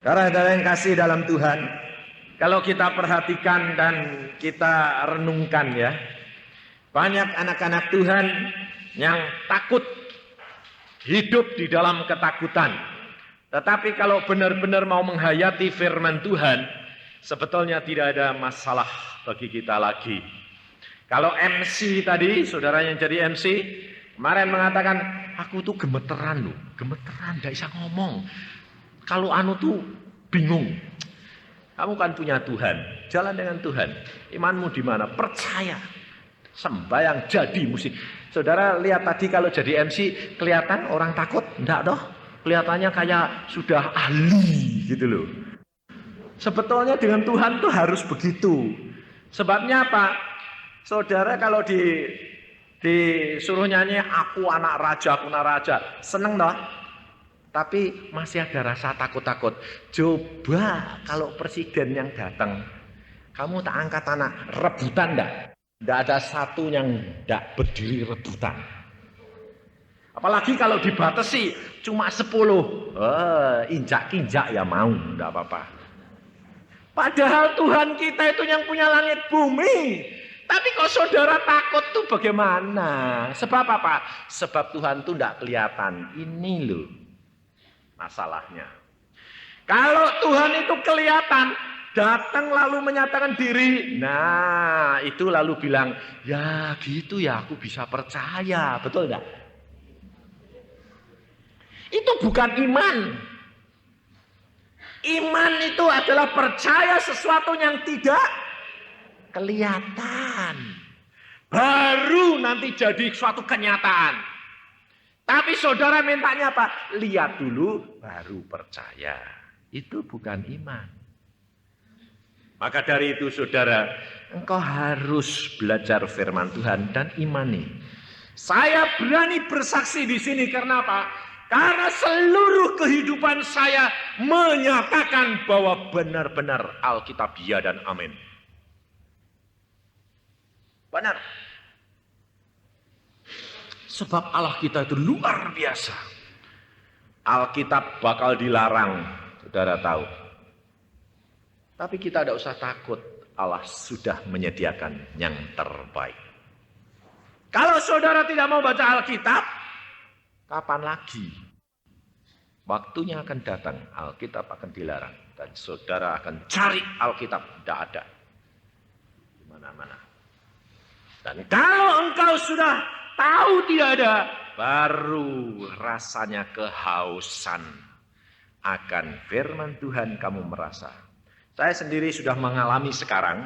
Saudara-saudara yang kasih dalam Tuhan, kalau kita perhatikan dan kita renungkan ya, banyak anak-anak Tuhan yang takut hidup di dalam ketakutan. Tetapi kalau benar-benar mau menghayati firman Tuhan, sebetulnya tidak ada masalah bagi kita lagi. Kalau MC tadi, saudara yang jadi MC, kemarin mengatakan, aku tuh gemeteran loh, gemeteran, gak bisa ngomong. Kalau anu tuh bingung. Kamu kan punya Tuhan, jalan dengan Tuhan. Imanmu di mana? Percaya. Sembahyang jadi musik. Saudara lihat tadi kalau jadi MC kelihatan orang takut? Enggak doh. Kelihatannya kayak sudah ahli gitu loh. Sebetulnya dengan Tuhan tuh harus begitu. Sebabnya apa? Saudara kalau disuruh nyanyi aku anak raja, seneng toh? Tapi masih ada rasa takut-takut. Coba kalau presiden yang datang, kamu tak angkat anak, rebutan enggak? Enggak ada satu yang enggak berdiri rebutan. Apalagi kalau dibatasi cuma 10. Injak-injak ya mau, enggak apa-apa. Padahal Tuhan kita itu yang punya langit bumi. Tapi kok saudara takut tuh bagaimana? Sebab apa? Sebab Tuhan tuh enggak kelihatan. Ini loh masalahnya. Kalau Tuhan itu kelihatan, datang lalu menyatakan diri, nah itu lalu bilang, ya gitu ya aku bisa percaya, betul enggak? Itu bukan iman. Iman itu adalah percaya sesuatu yang tidak kelihatan. Baru nanti jadi suatu kenyataan. Tapi saudara mintanya apa? Lihat dulu baru percaya. Itu bukan iman. Maka dari itu saudara, engkau harus belajar firman Tuhan dan imani. Saya berani bersaksi di sini karena apa? Karena seluruh kehidupan saya menyatakan bahwa benar-benar Alkitabiah dan amin. Benar. Sebab Allah kita itu luar biasa. Alkitab bakal dilarang, saudara tahu. Tapi kita tidak usah takut, Allah sudah menyediakan yang terbaik. Kalau saudara tidak mau baca Alkitab, kapan lagi? Waktunya akan datang, Alkitab akan dilarang. Dan saudara akan cari Alkitab, tidak ada. Di mana-mana. Dan kalau engkau sudah tahu tidak ada, baru rasanya kehausan akan firman Tuhan kamu merasa. Saya sendiri sudah mengalami sekarang,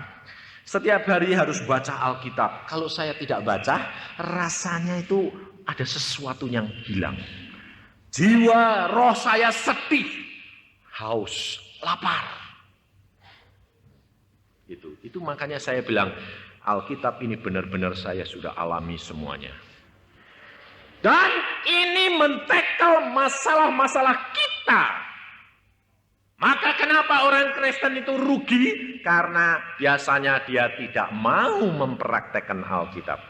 setiap hari harus baca Alkitab. Kalau saya tidak baca, rasanya itu ada sesuatu yang hilang. Jiwa, roh saya sedih, haus, lapar. Itu makanya saya bilang, Alkitab ini benar-benar saya sudah alami semuanya. Dan ini mentekel masalah-masalah kita. Maka kenapa orang Kristen itu rugi? Karena biasanya dia tidak mau mempraktekkan Alkitab.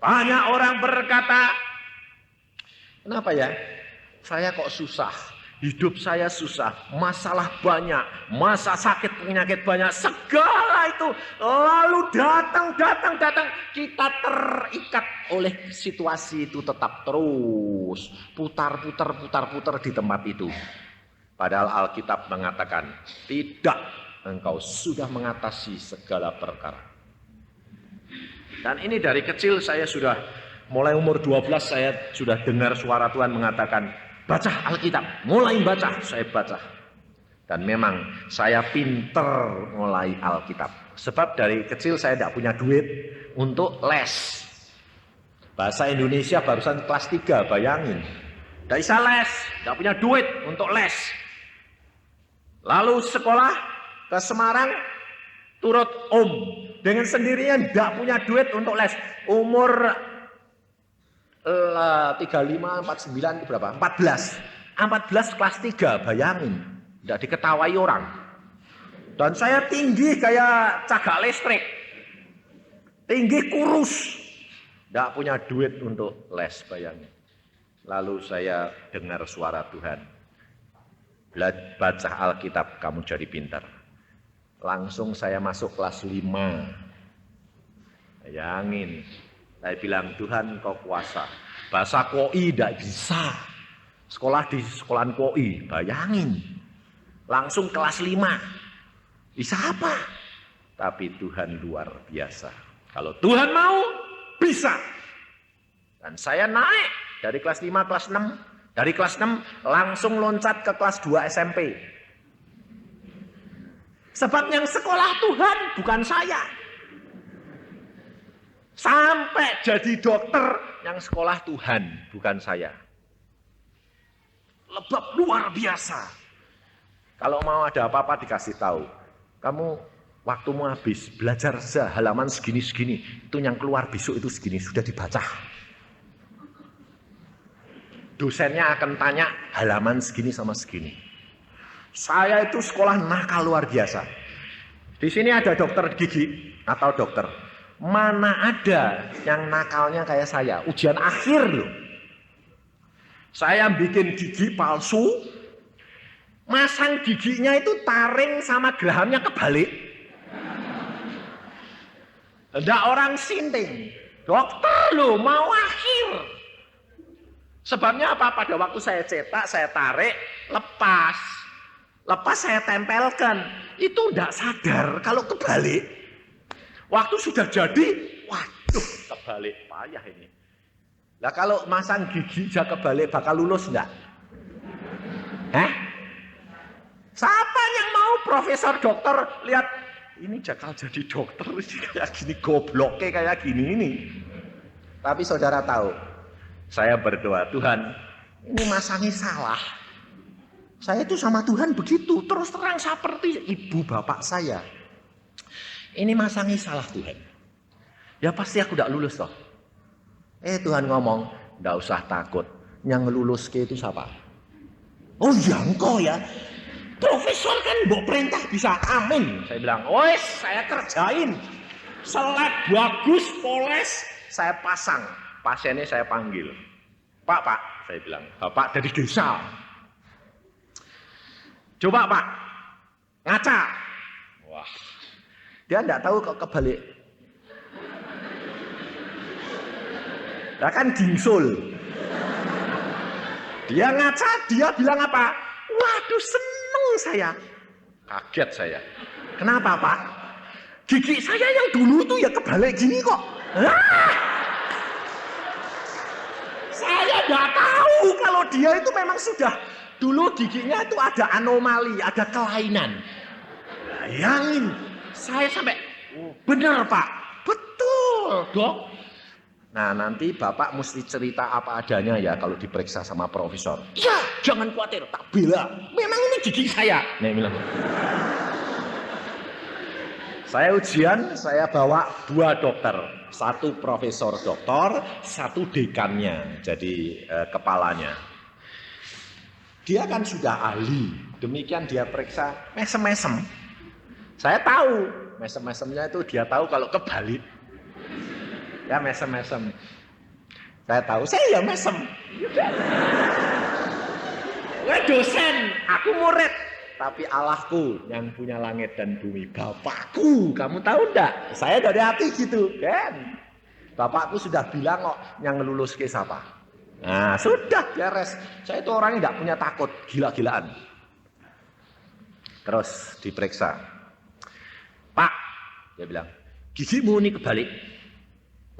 Banyak orang berkata, kenapa ya? Saya kok susah. Hidup saya susah, masalah banyak, masa sakit penyakit banyak, segala itu lalu datang, kita terikat oleh situasi itu tetap terus putar di tempat itu. Padahal Alkitab mengatakan, tidak, engkau sudah mengatasi segala perkara. Dan ini dari kecil saya sudah, mulai umur 12 saya sudah dengar suara Tuhan mengatakan, baca Alkitab, mulai baca, saya baca. Dan memang saya pinter mulai Alkitab. Sebab dari kecil saya tidak punya duit untuk les. Bahasa Indonesia barusan kelas 3, bayangin. Tidak bisa les, tidak punya duit untuk les. Lalu sekolah ke Semarang, turut om. Dengan sendirinya tidak punya duit untuk les. Umur 35, 49 itu berapa? 14 kelas 3, bayangin. Tidak diketawai orang. Dan saya tinggi kayak cagak listrik. Tinggi kurus. Tidak punya duit untuk les, bayangin. Lalu saya dengar suara Tuhan. baca Alkitab kamu jadi pintar. Langsung saya masuk kelas 5. Bayangin, saya bilang Tuhan kau kuasa. Bahasa koi tidak bisa. Sekolah di sekolahan koi, bayangin. Langsung kelas 5. Bisa apa? Tapi Tuhan luar biasa. Kalau Tuhan mau, bisa. Dan saya naik dari kelas 5, kelas 6. Dari kelas 6 langsung loncat ke kelas 2 SMP. Sebab yang sekolah Tuhan bukan saya. Sampai jadi dokter yang sekolah Tuhan bukan saya. Lebab luar biasa. Kalau mau ada apa-apa dikasih tahu. Kamu waktumu habis, belajar saja halaman segini-segini. Itu yang keluar besok itu segini, sudah dibaca. Dosennya akan tanya halaman segini sama segini. Saya itu sekolah nakal luar biasa. Di sini ada dokter gigi atau dokter. Mana ada yang nakalnya kayak saya? Ujian akhir loh. Saya bikin gigi palsu. Masang giginya itu taring sama gerahamnya kebalik. Ada orang sinting. Dokter loh mau akhir. Sebabnya apa? Pada waktu saya cetak, saya tarik, lepas. Lepas saya tempelkan. Itu tidak sadar kalau kebalik. Waktu sudah jadi, waduh kebalik. Payah ini. Nah kalau masang gigi aja kebalik, bakal lulus enggak? Siapa yang mau profesor dokter lihat, ini bakal jadi dokter, kayak gini gobloknya kayak gini ini. Tapi saudara tahu, saya berdoa, Tuhan, ini masangi salah. Saya itu sama Tuhan begitu, terus terang seperti ibu bapak saya. Ini masangi salah Tuhan. Ya pasti aku tidak lulus toh. Tuhan ngomong, tidak usah takut. Yang lulus ke itu siapa? Oh ya engkau ya. Profesor kan mbok perintah bisa, amin. Saya bilang, wes saya kerjain. Seleb bagus, poles, saya pasang. Pasiennya saya panggil. Pak, saya bilang, Bapak dari desa. Coba Pak, ngaca. Wah, dia enggak tahu kok kebalik. Dia kan gingsul. Dia ngaca, dia bilang apa? Waduh, seneng saya. Kaget saya. Kenapa Pak? Gigi saya yang dulu tuh ya kebalik gini kok. Saya nggak tahu kalau dia itu memang sudah dulu giginya itu ada anomali, ada kelainan. Bayangin, saya sampai, benar Pak, betul dok. Nah nanti Bapak mesti cerita apa adanya ya kalau diperiksa sama profesor. Ya jangan khawatir, tak bela. Memang ini gigi saya. Nih bilang. Saya ujian, saya bawa 2 dokter. 1 profesor doktor, 1 dekannya, jadi kepalanya. Dia kan sudah ahli, demikian dia periksa mesem-mesem. Saya tahu, mesem-mesemnya itu dia tahu kalau kebalik. Ya mesem-mesem. Saya tahu, saya ya mesem. Gue dosen, aku murid. Tapi Allahku yang punya langit dan bumi, Bapakku, kamu tahu enggak? Saya dari hati gitu, kan? Bapakku sudah bilang kok yang lulus ke siapa? Nah, sudah beres. Saya itu orangnya enggak punya takut, gila-gilaan. Terus diperiksa. Pak, dia bilang, gigimu ini kebalik.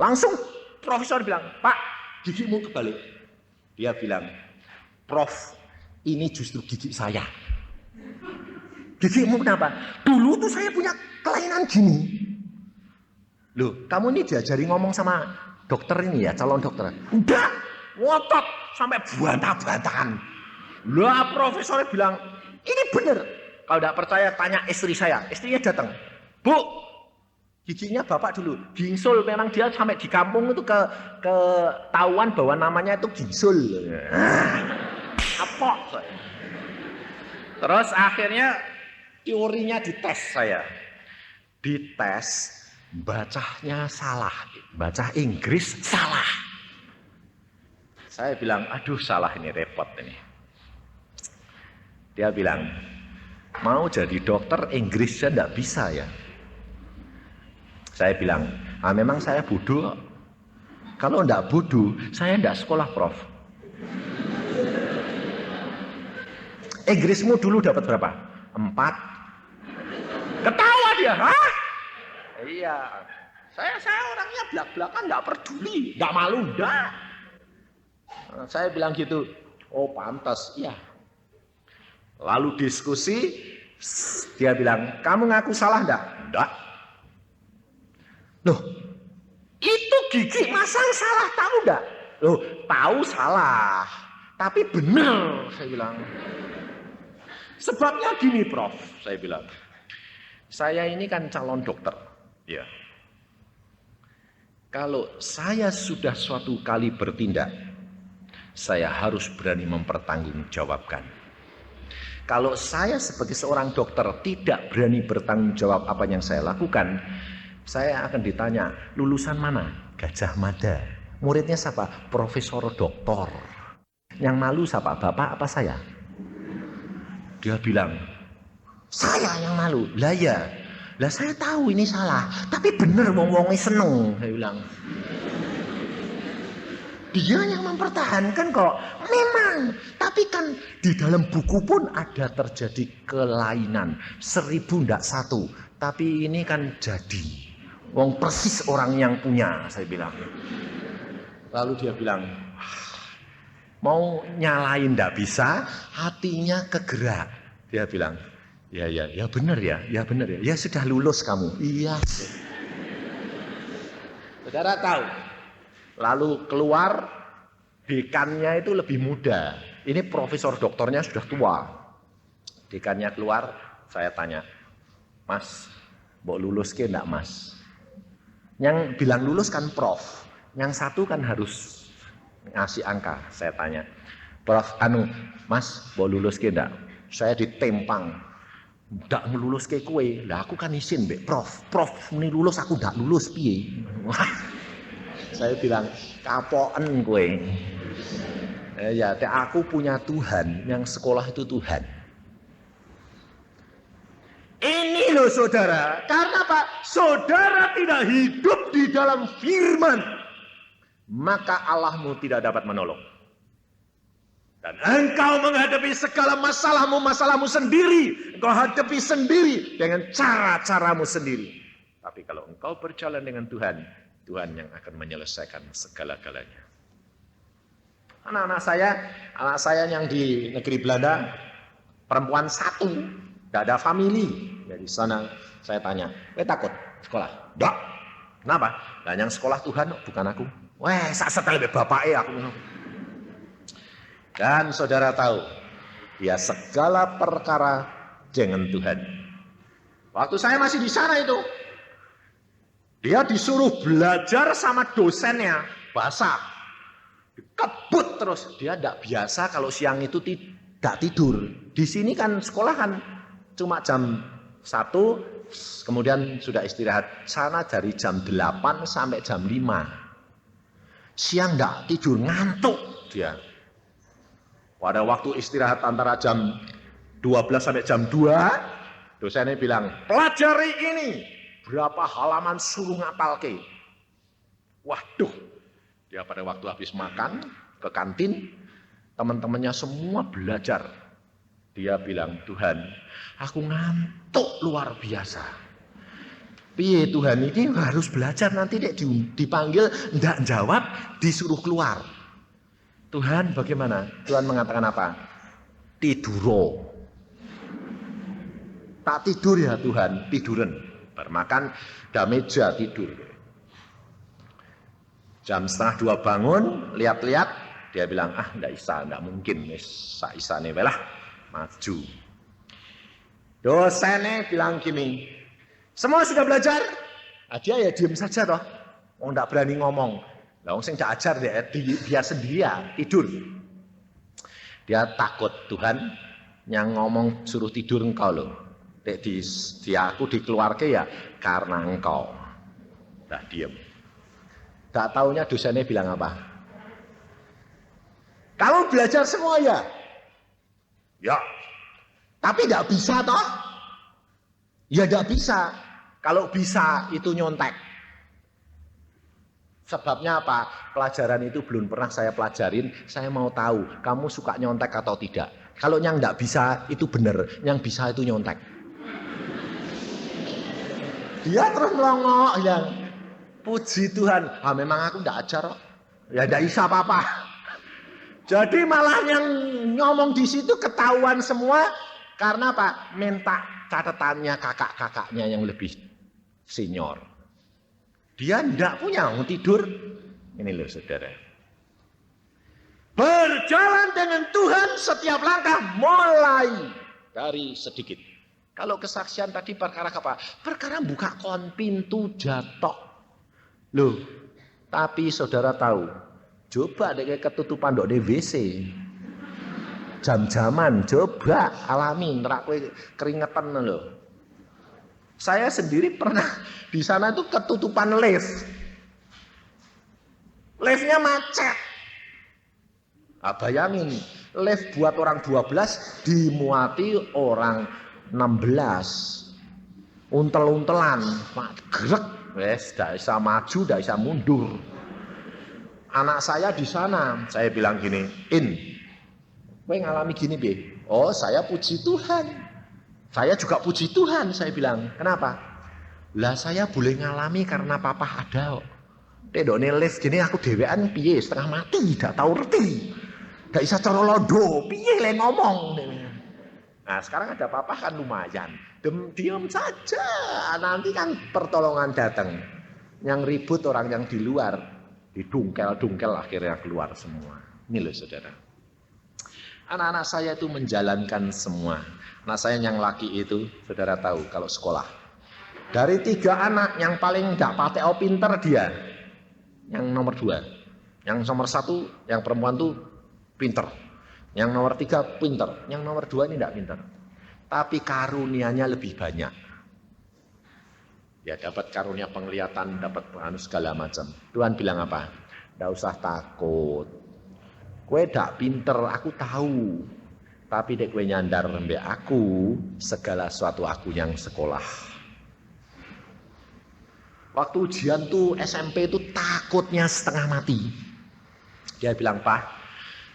Langsung profesor bilang, Pak, gigimu kebalik. Dia bilang, Prof, ini justru gigi saya. Gigimu kenapa? Dulu tuh saya punya kelainan gini. Loh, kamu ini diajari ngomong sama dokter ini ya, calon dokter? Enggak, ngotot sampai bantah-bantahan. Lah profesornya bilang, ini bener. Kalau tidak percaya tanya istri saya. Istrinya datang. Bu, giginya bapak dulu. Gingsul, memang dia sampai di kampung itu ketahuan bahwa namanya itu gingsul. Apa? Terus akhirnya teorinya dites saya. Dites, bacanya salah. Baca Inggris salah. Saya bilang, aduh salah ini, repot ini. Dia bilang, mau jadi dokter Inggris saya enggak bisa ya. Saya bilang, memang saya bodoh. Kalau enggak bodoh, saya enggak sekolah, Prof. Inggrismu dulu dapat berapa? 4. Ketawa dia, hah? Iya. Saya orangnya belak-belakan, enggak peduli, enggak malu, enggak. Saya bilang gitu, oh pantas, iya. Lalu diskusi, dia bilang, kamu ngaku salah enggak? Enggak. Loh, itu Gigi masang salah, tahu enggak? Loh, tahu salah, tapi benar, saya bilang. Sebabnya gini, Prof, saya bilang. Saya ini kan calon dokter, ya. Kalau saya sudah suatu kali bertindak, saya harus berani mempertanggungjawabkan. Kalau saya sebagai seorang dokter tidak berani bertanggung jawab apa yang saya lakukan, saya akan ditanya, lulusan mana? Gajah Mada. Muridnya siapa? Profesor doktor. Yang malu siapa? Bapak apa saya? Dia bilang, saya yang malu. Lah ya, lah saya tahu ini salah, tapi bener wong-wongnya seneng, saya bilang. Dia yang mempertahankan kok, memang. Tapi kan di dalam buku pun ada terjadi kelainan, 1000 ndak 1. Tapi ini kan jadi, wong persis orang yang punya, saya bilang. Lalu dia bilang, mau nyalain ndak bisa, hatinya kegerak. Dia bilang, ya benar ya, ya sudah lulus kamu. Iya. Saudara tahu, lalu keluar, dekannya itu lebih muda. Ini profesor doktornya sudah tua. Dekannya keluar, saya tanya, Mas, mau lulus ke enggak Mas? Yang bilang lulus kan Prof. Yang satu kan harus ngasih angka. Saya tanya, Prof, Mas, mau lulus ke enggak? Saya ditempang. Enggak ngelulus ke kue. Lah aku kan izin, Mbak Prof. Prof, ini lulus, aku enggak lulus, piye? Saya bilang, kapoken kue. Ya, aku punya Tuhan, yang sekolah itu Tuhan. Ini loh saudara, karena Pak, saudara tidak hidup di dalam firman, maka Allahmu tidak dapat menolong. Dan engkau menghadapi segala masalahmu sendiri, engkau hadapi sendiri dengan cara-caramu sendiri. Tapi kalau engkau berjalan dengan Tuhan, Tuhan yang akan menyelesaikan segala-galanya. Anak-anak saya yang di negeri Belanda, perempuan 1, tidak ada family. Dari sana saya tanya, takut sekolah? Enggak. Kenapa? Nah, yang sekolah Tuhan bukan aku. Wah, saya lebih bapaknya aku. Dan saudara tahu, ya segala perkara dengan Tuhan. Waktu saya masih di sana itu, dia disuruh belajar sama dosennya bahasa, dikebut terus. Dia tidak biasa kalau siang itu tidak tidur. Di sini kan sekolah kan cuma jam 1, kemudian sudah istirahat. Sana dari jam 8 sampai jam 5. Siang tidak tidur, ngantuk dia. Pada waktu istirahat antara jam 12 sampai jam 2, dosennya bilang, pelajari ini. Berapa halaman suruh ngapalke. Waduh, dia pada waktu habis makan ke kantin, teman-temannya semua belajar. Dia bilang, Tuhan, aku ngantuk luar biasa. Piye Tuhan, ini harus belajar, nanti dek dipanggil, ndak jawab, disuruh keluar. Tuhan bagaimana? Tuhan mengatakan apa? Tiduro. Tak tidur ya Tuhan, tiduran. Bermakan, dah meja tidur. Jam 1:30 bangun, lihat-lihat, dia bilang, ndak isa, ndak mungkin, isa nih belah, maju. Dosennya bilang gini, semua sudah belajar? Dia ya diem saja toh, ndak berani ngomong. Lah wong sing ndak ajar dia sendiri ya tidur. Dia takut Tuhan yang ngomong suruh tidur engkau loh. Aku dikeluarke ya karena engkau. Dah diem. Tak taunya dosennya bilang apa? Kamu belajar semua ya? Ya. Tapi tidak bisa toh? Ya tidak bisa. Kalau bisa itu nyontek. Sebabnya apa? Pelajaran itu belum pernah saya pelajarin. Saya mau tahu kamu suka nyontek atau tidak. Kalau yang tidak bisa itu benar, yang bisa itu nyontek. Dia terus melongok yang puji Tuhan. Memang aku tidak ajar. Ya tidak bisa apa-apa. Jadi malah yang ngomong di situ ketahuan semua karena apa? Minta catatannya kakak-kakaknya yang lebih senior. Dia tidak punya, mau tidur. Ini loh saudara. Berjalan dengan Tuhan setiap langkah mulai dari sedikit. Kalau kesaksian tadi perkara apa? Perkara buka pintu jatuh. Loh, tapi saudara tahu, coba deh ketutupan dok di WC. Jam-jaman, coba alami, nerak keringetan loh. Saya sendiri pernah di sana itu ketutupan lift. Liftnya macet. Bayangin, lift buat orang 12 dimuati orang 16. Untel-untelan, gerak, wes, tidak bisa maju, tidak bisa mundur. Anak saya di sana, saya bilang gini, kowe ngalami gini, Be? Oh, saya puji Tuhan. Saya juga puji Tuhan, saya bilang. Kenapa? Lah saya boleh ngalami karena papa ada kok. Tedokne lift gini aku dhewean piye setengah mati, tidak tahu ngerti. Tidak bisa cara londo, piye le ngomong. Nah, sekarang ada papa kan lumayan. Diam saja, nanti kan pertolongan datang. Yang ribut orang yang di luar, didungkel-dungkel akhirnya keluar semua. Ini loh saudara. Anak-anak saya itu menjalankan semua. Anak saya yang laki itu, saudara tahu kalau sekolah. Dari 3 anak yang paling tidak pateo pinter dia. Yang nomor 2. Yang nomor 1, yang perempuan tuh pinter. Yang nomor 3 pinter. Yang nomor 2 ini tidak pinter. Tapi karunianya lebih banyak. Ya dapat karunia penglihatan, dapat segala macam. Tuhan bilang apa? Tidak usah takut. Kowe dak pinter, aku tahu. Tapi dek kowe nyandar mbek aku, segala sesuatu aku yang sekolah. Waktu ujian tuh SMP itu takutnya setengah mati. Dia bilang, "Pak,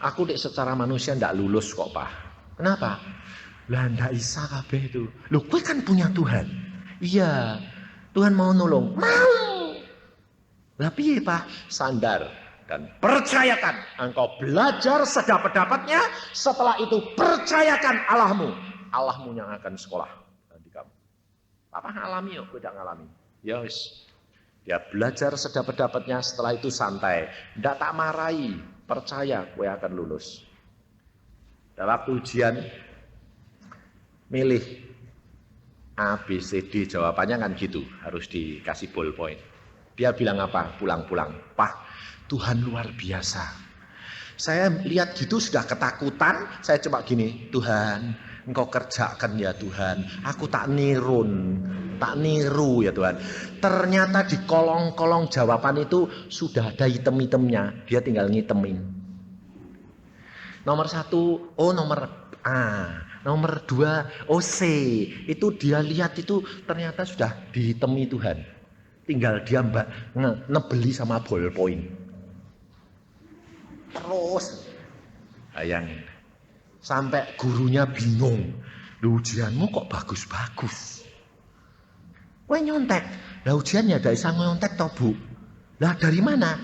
aku dek secara manusia ndak lulus kok, Pak." Kenapa? Lah ndak bisa kabeh itu. Loh, kowe kan punya Tuhan. Iya. Tuhan mau nolong. Mau. Lah piye, Pak? Sandar. Dan percayakan, engkau belajar sedapat-dapatnya, setelah itu percayakan Allahmu. Allahmu yang akan sekolah nanti kamu. Papa ngalami yuk, gue tidak ngalami. Ya wis. Dia belajar sedapat-dapatnya, setelah itu santai. Tidak tak marahi, percaya gue akan lulus. Dan waktu ujian, milih A, B, C, D, jawabannya kan gitu, harus dikasih ballpoint. Dia bilang apa? Pulang-pulang, Pak, Tuhan luar biasa. Saya lihat gitu sudah ketakutan, saya coba gini, Tuhan, Engkau kerjakan ya Tuhan, aku tak niru ya Tuhan. Ternyata di kolong-kolong jawaban itu sudah ada item-itemnya, dia tinggal ngitemin. Nomor 1, oh nomor A, nomor 2, oh C, itu dia lihat itu ternyata sudah dihitemi Tuhan. Tinggal dia nebeli sama ballpoint. Terus bayangin sampai gurunya bingung, ujianmu kok bagus-bagus, kowe nyontek. Lah ujiannya dari sang nyontek toh Bu? Lah dari mana?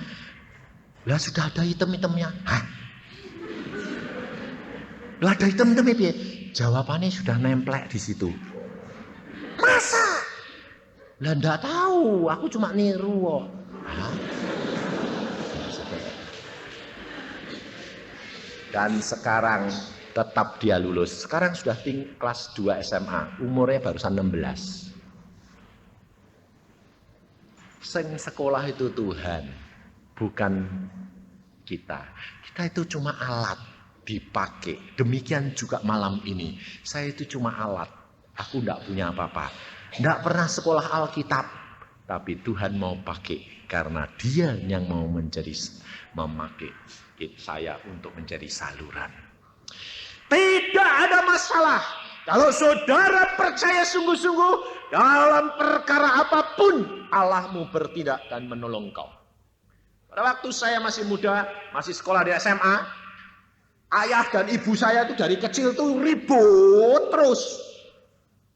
Lah sudah ada item-itemnya. Hah? Lah ada item-itemnya piye? Jawabannya sudah nemplek di situ. Masa? Lah ndak tahu, aku cuma niru kok. Hah? Dan sekarang tetap dia lulus. Sekarang sudah kelas 2 SMA, umurnya barusan 16. Sing sekolah itu Tuhan, bukan kita. Kita itu cuma alat dipakai. Demikian juga malam ini. Saya itu cuma alat. Aku tidak punya apa-apa. Tidak pernah sekolah Alkitab. Tapi Tuhan mau pakai. Karena dia yang mau memakai saya untuk menjadi saluran. Tidak ada masalah Kalau saudara percaya sungguh-sungguh dalam perkara apapun, Allahmu bertindak dan menolong kau. Pada waktu saya masih muda, masih sekolah di SMA, ayah dan ibu saya itu dari kecil tuh ribut terus.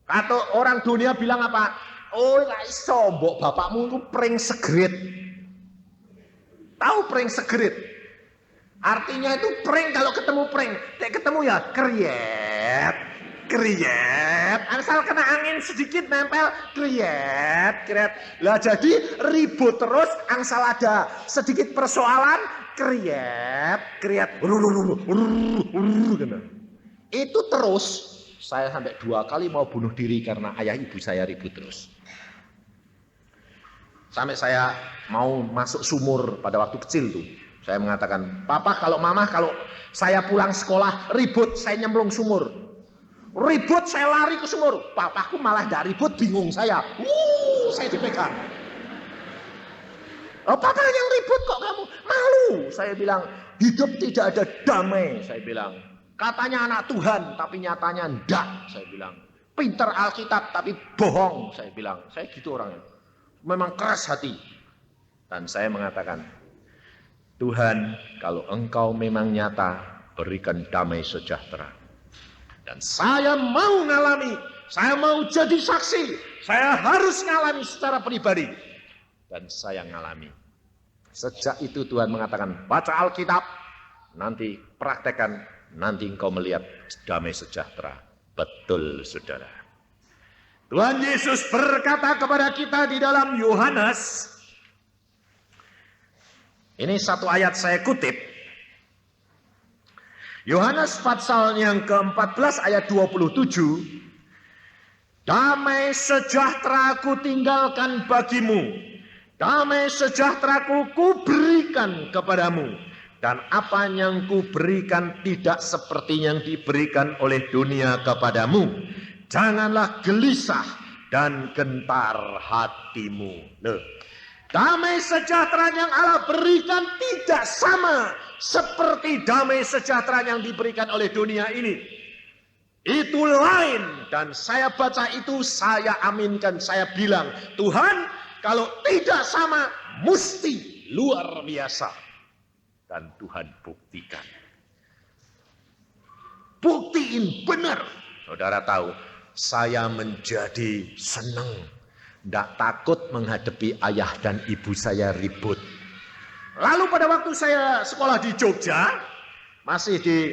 Kata orang dunia bilang apa? Oh, gak iso, mbok bapakmu itu pring segrit. Tahu pring segrit? Artinya itu pring kalau ketemu pring. Ketemu ya kriet. Kriet, asal kena angin sedikit nempel, kriet. Lah jadi ribut terus, angsal ada sedikit persoalan, kriet. Itu terus, saya sampai 2 kali mau bunuh diri karena ayah ibu saya ribut terus. Sampai saya mau masuk sumur pada waktu kecil tuh. Saya mengatakan, papa kalau mama kalau saya pulang sekolah ribut, saya nyemplung sumur. Ribut saya lari ke sumur, papaku malah gak ribut, bingung saya. Saya dipegang. Oh, papa yang ribut kok kamu? Malu. Saya bilang, hidup tidak ada damai. Saya bilang, katanya anak Tuhan, tapi nyatanya enggak. Saya bilang, pinter Alkitab, tapi bohong. Saya bilang, saya gitu orangnya. Memang keras hati. Dan saya mengatakan, Tuhan, kalau engkau memang nyata, berikan damai sejahtera. Dan saya mau ngalami, saya mau jadi saksi, saya harus ngalami secara pribadi. Dan saya ngalami. Sejak itu Tuhan mengatakan, baca Alkitab, nanti praktekkan, nanti engkau melihat damai sejahtera. Betul, saudara. Tuhan Yesus berkata kepada kita di dalam Yohanes, ini satu ayat saya kutip, Yohanes pasal yang ke-14 ayat 27, damai sejahtera ku tinggalkan bagimu, damai sejahtera ku berikan kepadamu, dan apa yang ku berikan tidak seperti yang diberikan oleh dunia kepadamu. Janganlah gelisah dan gentar hatimu. Loh. Damai sejahtera yang Allah berikan tidak sama seperti damai sejahtera yang diberikan oleh dunia ini. Itu lain, dan saya baca itu, saya aminkan, saya bilang, Tuhan, kalau tidak sama, mesti luar biasa. Dan Tuhan buktikan. Buktiin benar. Saudara tahu, saya menjadi senang. Tidak takut menghadapi ayah dan ibu saya ribut. Lalu pada waktu saya sekolah di Jogja, masih di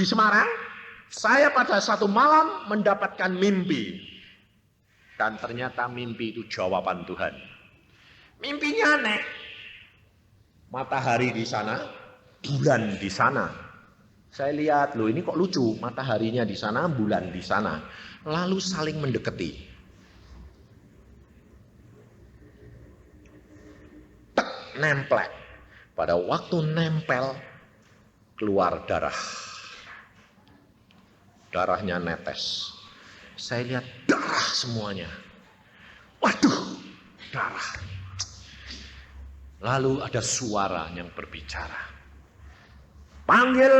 Semarang, saya pada satu malam mendapatkan mimpi. Dan ternyata mimpi itu jawaban Tuhan. Mimpinya aneh. Matahari di sana, bulan di sana. Saya lihat, loh ini kok lucu, mataharinya di sana, bulan di sana. Lalu saling mendekati. Nempel. Pada waktu nempel keluar darah. Darahnya netes. Saya lihat darah semuanya. Waduh, darah. Lalu ada suara yang berbicara. Panggil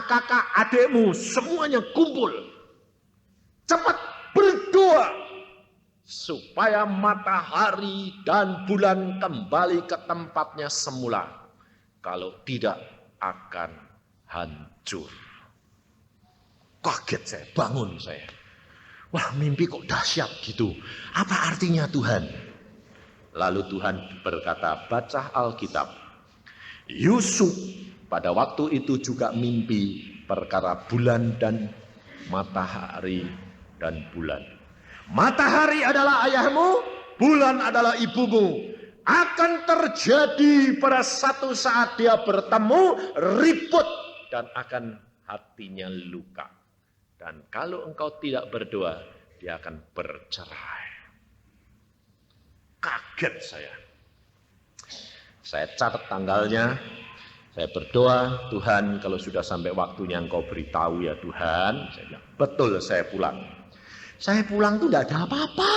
kakak adikmu, semuanya kumpul. Cepat berdoa. Supaya matahari dan bulan kembali ke tempatnya semula. Kalau tidak akan hancur. Kaget saya, bangun saya. Wah, mimpi kok dahsyat gitu. Apa artinya Tuhan? Lalu Tuhan berkata, baca Alkitab. Yusuf pada waktu itu juga mimpi perkara bulan dan matahari dan bulan. Matahari adalah ayahmu, bulan adalah ibumu. Akan terjadi pada satu saat dia bertemu, ribut, dan akan hatinya luka. Dan kalau engkau tidak berdoa, dia akan bercerai. Kaget saya. Saya catat tanggalnya, saya berdoa, Tuhan kalau sudah sampai waktunya engkau beritahu ya Tuhan. Saya bilang, betul saya pulang. Saya pulang tuh tidak ada apa-apa.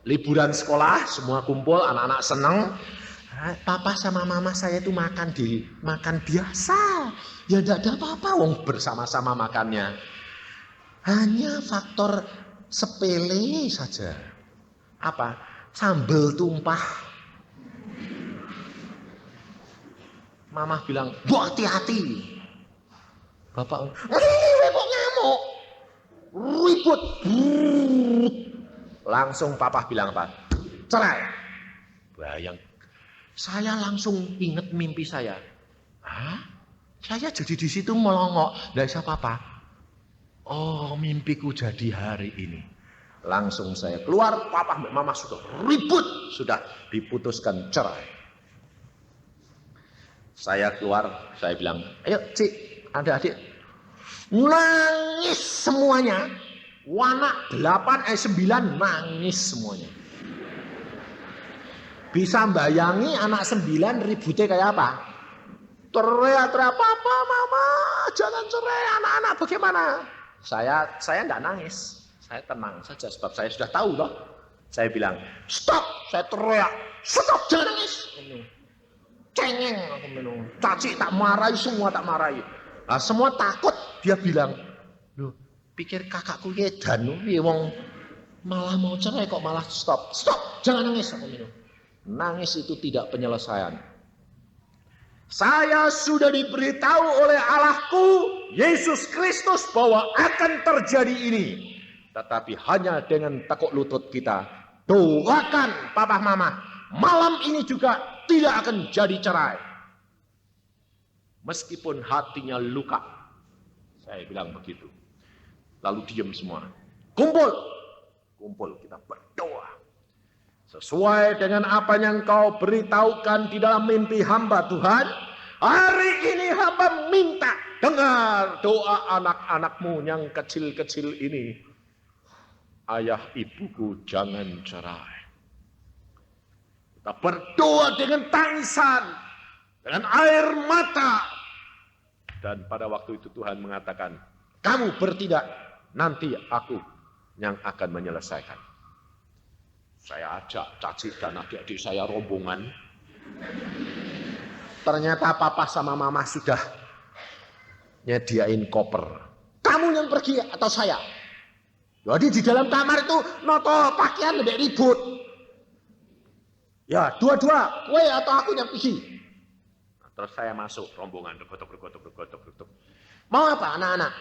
Liburan sekolah, semua kumpul, anak-anak senang. Papa sama mama saya itu makan biasa. Ya tidak ada apa-apa wong bersama-sama makannya. Hanya faktor sepele saja. Apa? Sambal tumpah. Mama bilang, "Bu, hati-hati." Bapak, kok ngamuk? Ribut. Langsung papa bilang apa? Cerai. Bayang. Saya langsung ingat mimpi saya. Hah? Saya jadi di situ melongok. Tidak bisa apa-apa. Oh, mimpiku jadi hari ini. Langsung saya keluar, papa mama sudah ribut. Sudah diputuskan cerai. Saya keluar, saya bilang, ayo Cik, adik-adik. Nangis semuanya. Anak 8, 9 nangis semuanya. Bisa bayangin anak 9 ributnya kayak apa? Teriak-teriak, "Papa, mama, jangan cerai, anak-anak bagaimana?" Saya enggak nangis. Saya tenang saja sebab saya sudah tahu loh. Saya bilang, "Stop!" Saya teriak, "Stop, jangan nangis." Cengeng aku minum. Caci tak marahi, semua tak marahi. Nah, semua takut. Dia bilang, "Loh, pikir kakakku edan piye wong malah mau cerai kok malah stop." "Stop, jangan nangis." Aku minum. Nangis itu tidak penyelesaian. Saya sudah diberitahu oleh Allahku, Yesus Kristus, bahwa akan terjadi ini. Tetapi hanya dengan tekuk lutut kita, doakan papa mama, malam ini juga tidak akan jadi cerai. Meskipun hatinya luka. Saya bilang begitu. Lalu diam semua. Kumpul kita berdoa. Sesuai dengan apa yang kau beritahukan di dalam mimpi hamba Tuhan. Hari ini hamba minta, dengar doa anak-anakmu yang kecil-kecil ini. Ayah ibuku jangan cerai. Kita berdoa dengan tangisan, dengan air mata. Dan pada waktu itu Tuhan mengatakan, kamu bertindak, nanti aku yang akan menyelesaikan. Saya ajak Caci dan adik-adik saya rombongan. Ternyata papa sama mama sudah nyediain koper. Kamu yang pergi atau saya? Jadi di dalam kamar itu noto pakaian lebih ribut. Ya, dua-dua, kowe atau aku yang pergi. Nah, terus saya masuk rombongan, bergotok. Mau apa anak-anak?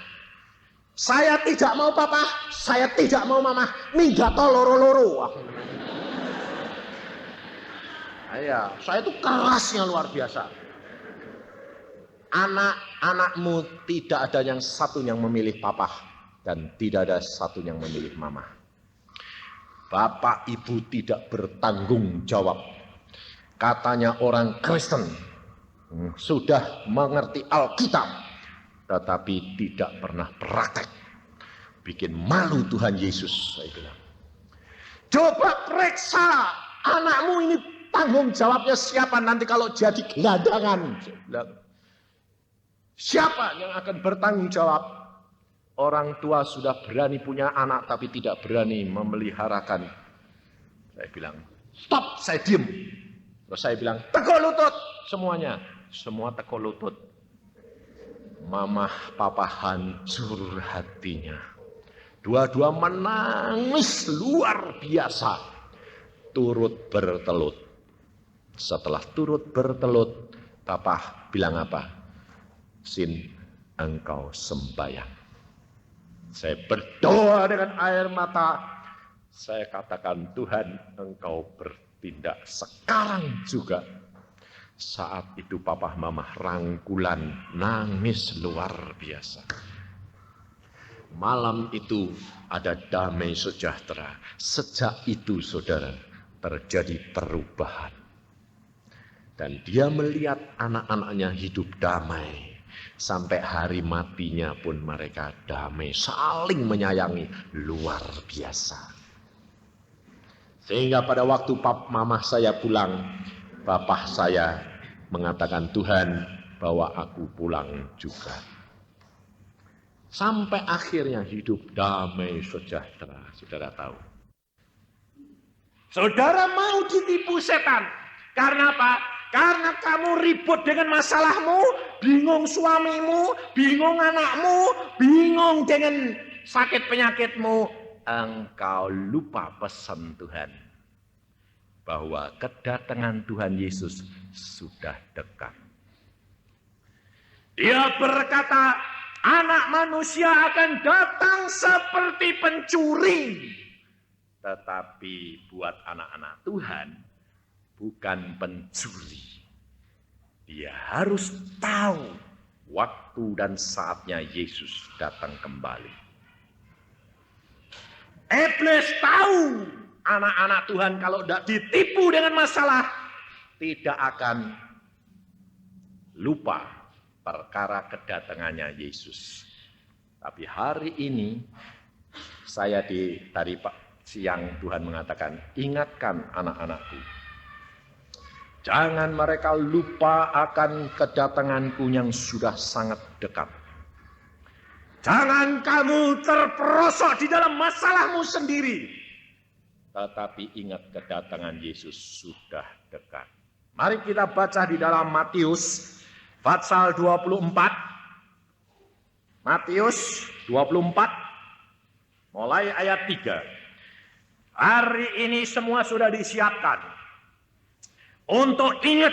Saya tidak mau papa, saya tidak mau mama. Minggato loro-loro. Ya, saya itu kerasnya luar biasa. Anak-anakmu tidak ada yang satu yang memilih papa dan tidak ada satu yang memilih mama. Bapak ibu tidak bertanggung jawab. Katanya orang Kristen sudah mengerti Alkitab, tetapi tidak pernah praktek. Bikin malu Tuhan Yesus, saya bilang. Coba periksa anakmu ini, tanggung jawabnya siapa nanti kalau jadi gelandangan? Siapa yang akan bertanggung jawab? Orang tua sudah berani punya anak tapi tidak berani memeliharakan. Saya bilang, stop, saya diem. Terus saya bilang, teguk lutut semuanya. Semua teguk lutut. Mama, papa hancur hatinya. Dua-dua menangis luar biasa. Turut bertelut. Setelah turut bertelut, papa bilang apa? Sin, engkau sembahyang. Saya berdoa dengan air mata. Saya katakan, Tuhan, engkau bertindak sekarang juga. Saat itu papa mama rangkulan, nangis luar biasa. Malam itu ada damai sejahtera. Sejak itu saudara, terjadi perubahan. Dan dia melihat anak-anaknya hidup damai. Sampai hari matinya pun mereka damai, saling menyayangi, luar biasa. Sehingga pada waktu mama saya pulang, bapak saya mengatakan, Tuhan, bawa aku pulang juga. Sampai akhirnya hidup damai sejahtera, saudara tahu. Saudara mau ditipu setan, Karena apa? Karena kamu ribut dengan masalahmu, bingung suamimu, bingung anakmu, bingung dengan sakit penyakitmu. Engkau lupa pesan Tuhan. Bahwa kedatangan Tuhan Yesus sudah dekat. Dia berkata, anak manusia akan datang seperti pencuri. Tetapi buat anak-anak Tuhan, bukan pencuri. Dia harus tahu waktu dan saatnya Yesus datang kembali. Iblis tahu anak-anak Tuhan kalau tidak ditipu dengan masalah, tidak akan lupa perkara kedatangannya Yesus. Tapi hari ini saya dari siang Tuhan mengatakan, ingatkan anak-anakku. Jangan mereka lupa akan kedatanganku yang sudah sangat dekat. Jangan kamu terperosok di dalam masalahmu sendiri. Tetapi ingat kedatangan Yesus sudah dekat. Mari kita baca di dalam Matius pasal 24. Matius 24 mulai ayat 3. Hari ini semua sudah disiapkan untuk ingat,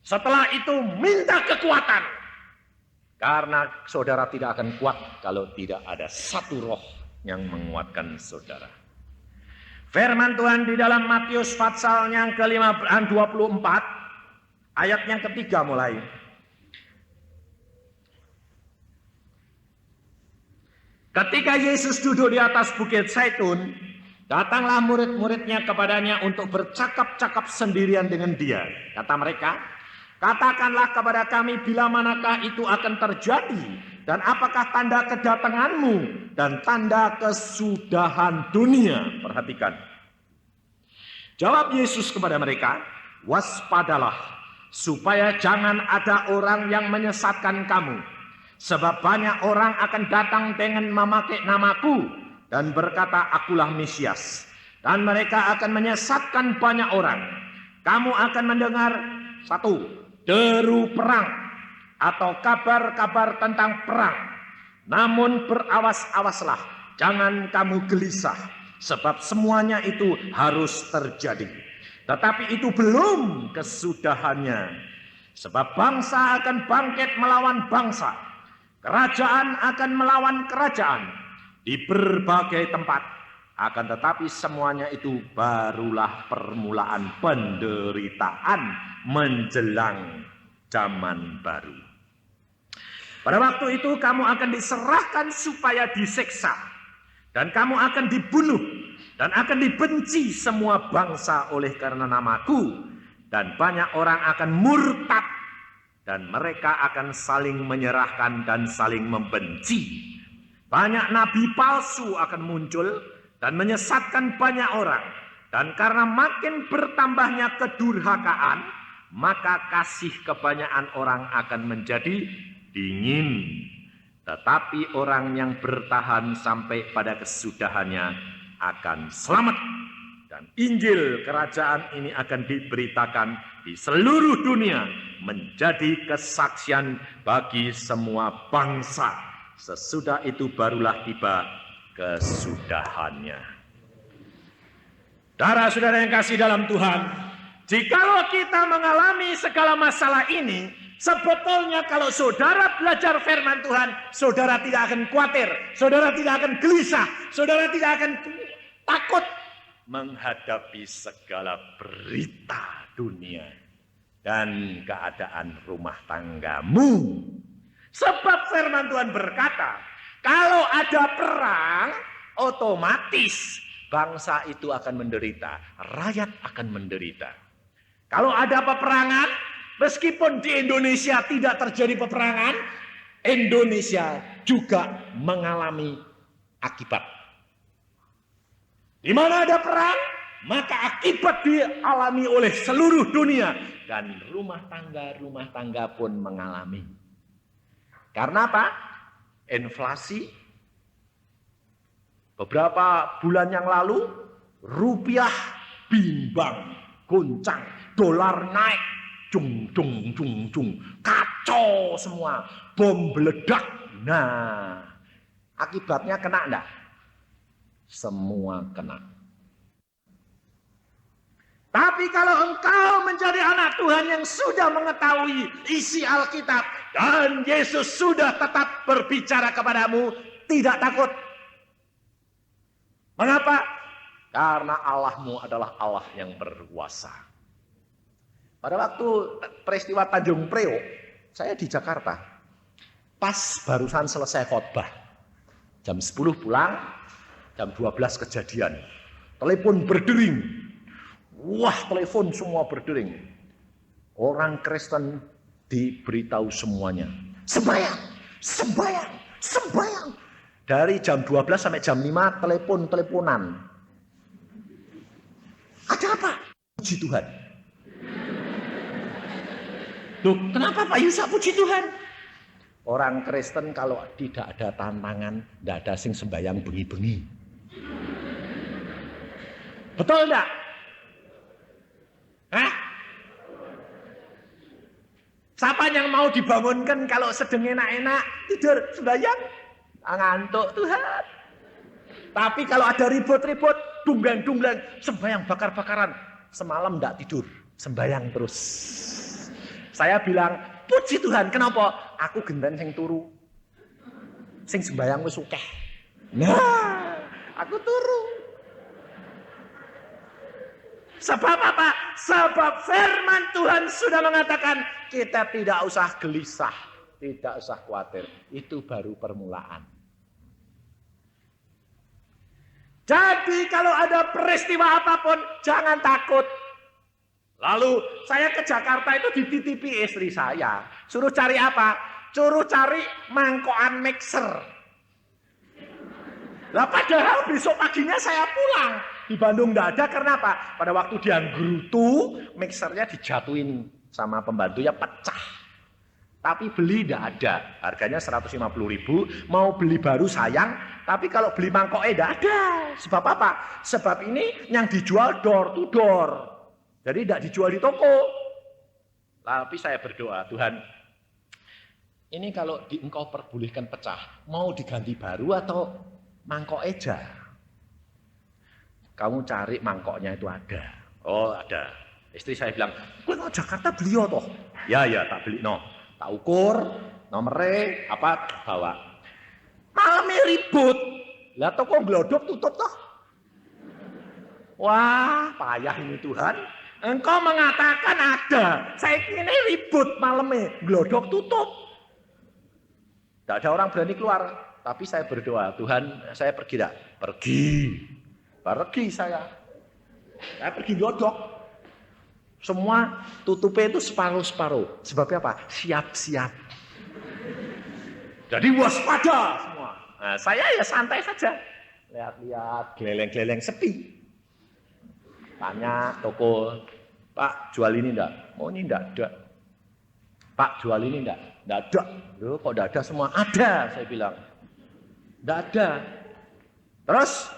setelah itu minta kekuatan. Karena saudara tidak akan kuat kalau tidak ada satu roh yang menguatkan saudara. Firman Tuhan di dalam Matius pasal yang ke-24 ayat yang ketiga mulai. Ketika Yesus duduk di atas bukit Zaitun, datanglah murid-muridnya kepadanya untuk bercakap-cakap sendirian dengan dia. Kata mereka, katakanlah kepada kami bila manakah itu akan terjadi, dan apakah tanda kedatanganmu dan tanda kesudahan dunia. Perhatikan. Jawab Yesus kepada mereka, waspadalah supaya jangan ada orang yang menyesatkan kamu. Sebab banyak orang akan datang dengan memakai namaku dan berkata, akulah Mesias. Dan mereka akan menyesatkan banyak orang. Kamu akan mendengar satu, deru perang atau kabar-kabar tentang perang. Namun berawas-awaslah, jangan kamu gelisah, sebab semuanya itu harus terjadi. Tetapi itu belum kesudahannya. Sebab bangsa akan bangkit melawan bangsa, kerajaan akan melawan kerajaan di berbagai tempat. Akan tetapi semuanya itu barulah permulaan penderitaan menjelang zaman baru. Pada waktu itu kamu akan diserahkan supaya disiksa, dan kamu akan dibunuh, dan akan dibenci semua bangsa oleh karena namaku, dan banyak orang akan murtad, dan mereka akan saling menyerahkan dan saling membenci. Banyak nabi palsu akan muncul dan menyesatkan banyak orang. Dan karena makin bertambahnya kedurhakaan, maka kasih kebanyakan orang akan menjadi dingin. Tetapi orang yang bertahan sampai pada kesudahannya akan selamat. Dan Injil kerajaan ini akan diberitakan di seluruh dunia menjadi kesaksian bagi semua bangsa. Sesudah itu barulah tiba kesudahannya. Saudara-saudara yang kasih dalam Tuhan, jikalau kita mengalami segala masalah ini, sebetulnya kalau saudara belajar firman Tuhan, saudara tidak akan khawatir, saudara tidak akan gelisah, saudara tidak akan takut menghadapi segala berita dunia dan keadaan rumah tanggamu. Sebab firman Tuhan berkata, kalau ada perang, otomatis bangsa itu akan menderita, rakyat akan menderita. Kalau ada peperangan, meskipun di Indonesia tidak terjadi peperangan, Indonesia juga mengalami akibat. Di mana ada perang, maka akibat dialami oleh seluruh dunia. Dan rumah tangga pun mengalami. Karena apa? Inflasi. Beberapa bulan yang lalu, rupiah bimbang, goncang. dolar naik, jung jung jung jung, kacau semua, bom meledak. Nah, akibatnya kena enggak? Semua kena. Tapi kalau engkau menjadi anak Tuhan yang sudah mengetahui isi Alkitab dan Yesus sudah tetap berbicara kepadamu, tidak takut. Mengapa? Karena Allahmu adalah Allah yang berkuasa. Pada waktu peristiwa Tanjung Priok, saya di Jakarta. Pas barusan selesai khotbah. Jam 10 pulang, jam 12 kejadian. Telepon berdering. Wah, telepon semua berdering. Orang Kristen diberitahu semuanya. Sembahyang, sembahyang, sembahyang. Dari jam 12 sampai jam 5 teleponan. Ada apa? Puji Tuhan. Loh, kenapa Pak Yusa puji Tuhan? Orang Kristen kalau tidak ada tantangan, tidak ada sing sembahyang bengi-bengi. Betul enggak? Hah? Siapa yang mau dibangunkan kalau sedang enak-enak tidur sembahyang? Ngantuk Tuhan. Tapi kalau ada ribut-ribut, dunggang-dunggang, sembahyang bakar-bakaran, semalam enggak tidur, sembahyang terus. Saya bilang, puji Tuhan, kenapa? Aku genten sing turu. Sing sembahyang wis akeh. Nah, aku turu. Sebab apa? Sebab firman Tuhan sudah mengatakan kita tidak usah gelisah, tidak usah khawatir. Itu baru permulaan. Jadi kalau ada peristiwa apapun jangan takut. Lalu saya ke Jakarta itu dititipi istri saya. Suruh cari apa? Suruh cari mangkokan mixer. Lah padahal besok paginya saya pulang. Di Bandung enggak ada karena apa? Pada waktu dia nggerutu, mixernya dijatuhin sama pembantunya pecah. Tapi beli enggak ada. Harganya 150.000, mau beli baru sayang, tapi kalau beli mangkoknya enggak ada. Sebab apa? Sebab ini yang dijual door to door. Jadi tidak dijual di toko. Tapi saya berdoa, Tuhan, ini kalau engkau perbolehkan pecah, mau diganti baru atau mangkok eja? Kamu cari mangkoknya itu ada. Oh ada. Istri saya bilang, gue mau Jakarta beli toh. Ya tak beli no. Tak ukur, nomere apa bawa. Malamnya ribut. Lah toko glodok tutup toh. Wah payah ini Tuhan. Engkau mengatakan ada. Saya ini ribut malamnya. Glodok tutup. Tidak ada orang berani keluar. Tapi saya berdoa, Tuhan saya pergi tidak? Pergi saya. Saya pergi glodok. Semua tutupnya itu separuh-separuh. Sebabnya apa? Siap-siap. Jadi waspada semua. Nah, saya ya santai saja. Lihat-lihat, geleng-geleng sepi. Tanya toko, Pak jual ini enggak? Oh ini enggak ada. Pak jual ini enggak? Enggak ada. Loh kok enggak ada semua? Ada, saya bilang. Enggak ada. Terus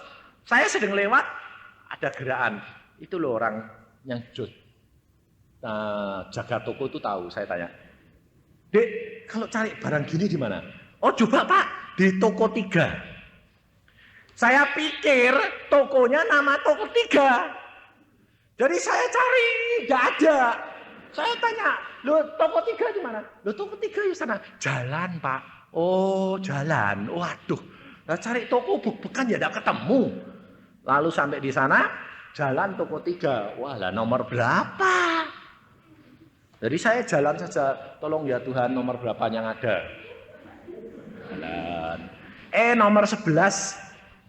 saya sedang lewat, ada gerakan. Itu loh orang yang jaga toko itu tahu. Saya tanya, Dek, kalau cari barang gini di mana? Oh coba Pak, di toko 3. Saya pikir tokonya nama toko 3. Jadi saya cari, enggak ada. Saya tanya, loh toko 3 di mana? Loh toko 3 di sana. Jalan Pak. Oh jalan, waduh. Nah, cari toko bukan ya enggak ketemu. Lalu sampai di sana, jalan toko 3. Wah lah nomor berapa? Jadi saya jalan saja, tolong ya Tuhan nomor berapa yang ada. Jalan. Nomor 11.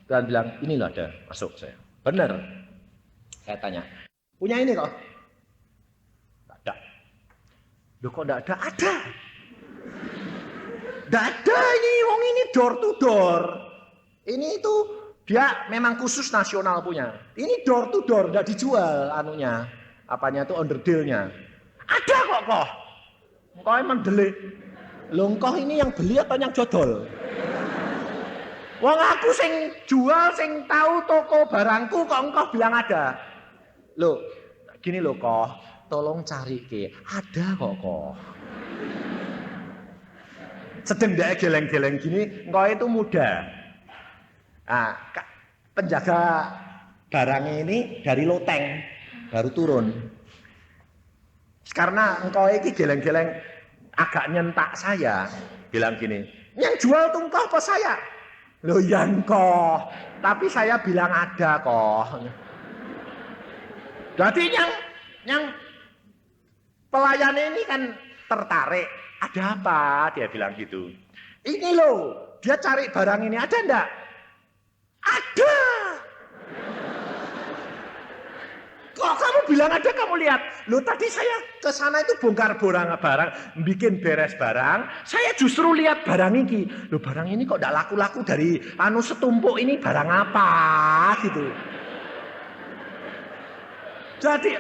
Tuhan bilang, ini loh ada, masuk saya. Benar. Saya tanya, punya ini kok? Tidak ada. Loh kok tidak ada? Ada. Tidak ada ini, wong ini door to door. Ini itu dia memang khusus nasional punya. Ini door to door, tidak dijual anunya. Apanya itu onderdilnya. Ada kok. Engkau emang beli. Loh engkau ini yang beli atau yang jodol? Wong aku sing jual, sing tahu toko barangku kok engkau bilang ada. Loh, gini loh kok. tolong cari ke. Ada kok. Sedang dia geleng-geleng gini, engkau itu muda. Nah, penjaga barang ini dari loteng, baru turun. Karena engkau ini geleng-geleng agak nyentak saya, bilang gini, yang jual tuh engkau apa saya? Loh ya engkau, tapi saya bilang ada kok. Jadi yang pelayan ini kan tertarik. Ada apa? Dia bilang gitu. Ini loh, dia cari barang ini, ada enggak? Ada. Kok kamu bilang ada, kamu lihat. Loh tadi saya ke sana itu bongkar barang, bikin beres barang. Saya justru lihat barang ini. Loh barang ini kok enggak laku-laku dari setumpuk ini barang apa gitu. Jadi,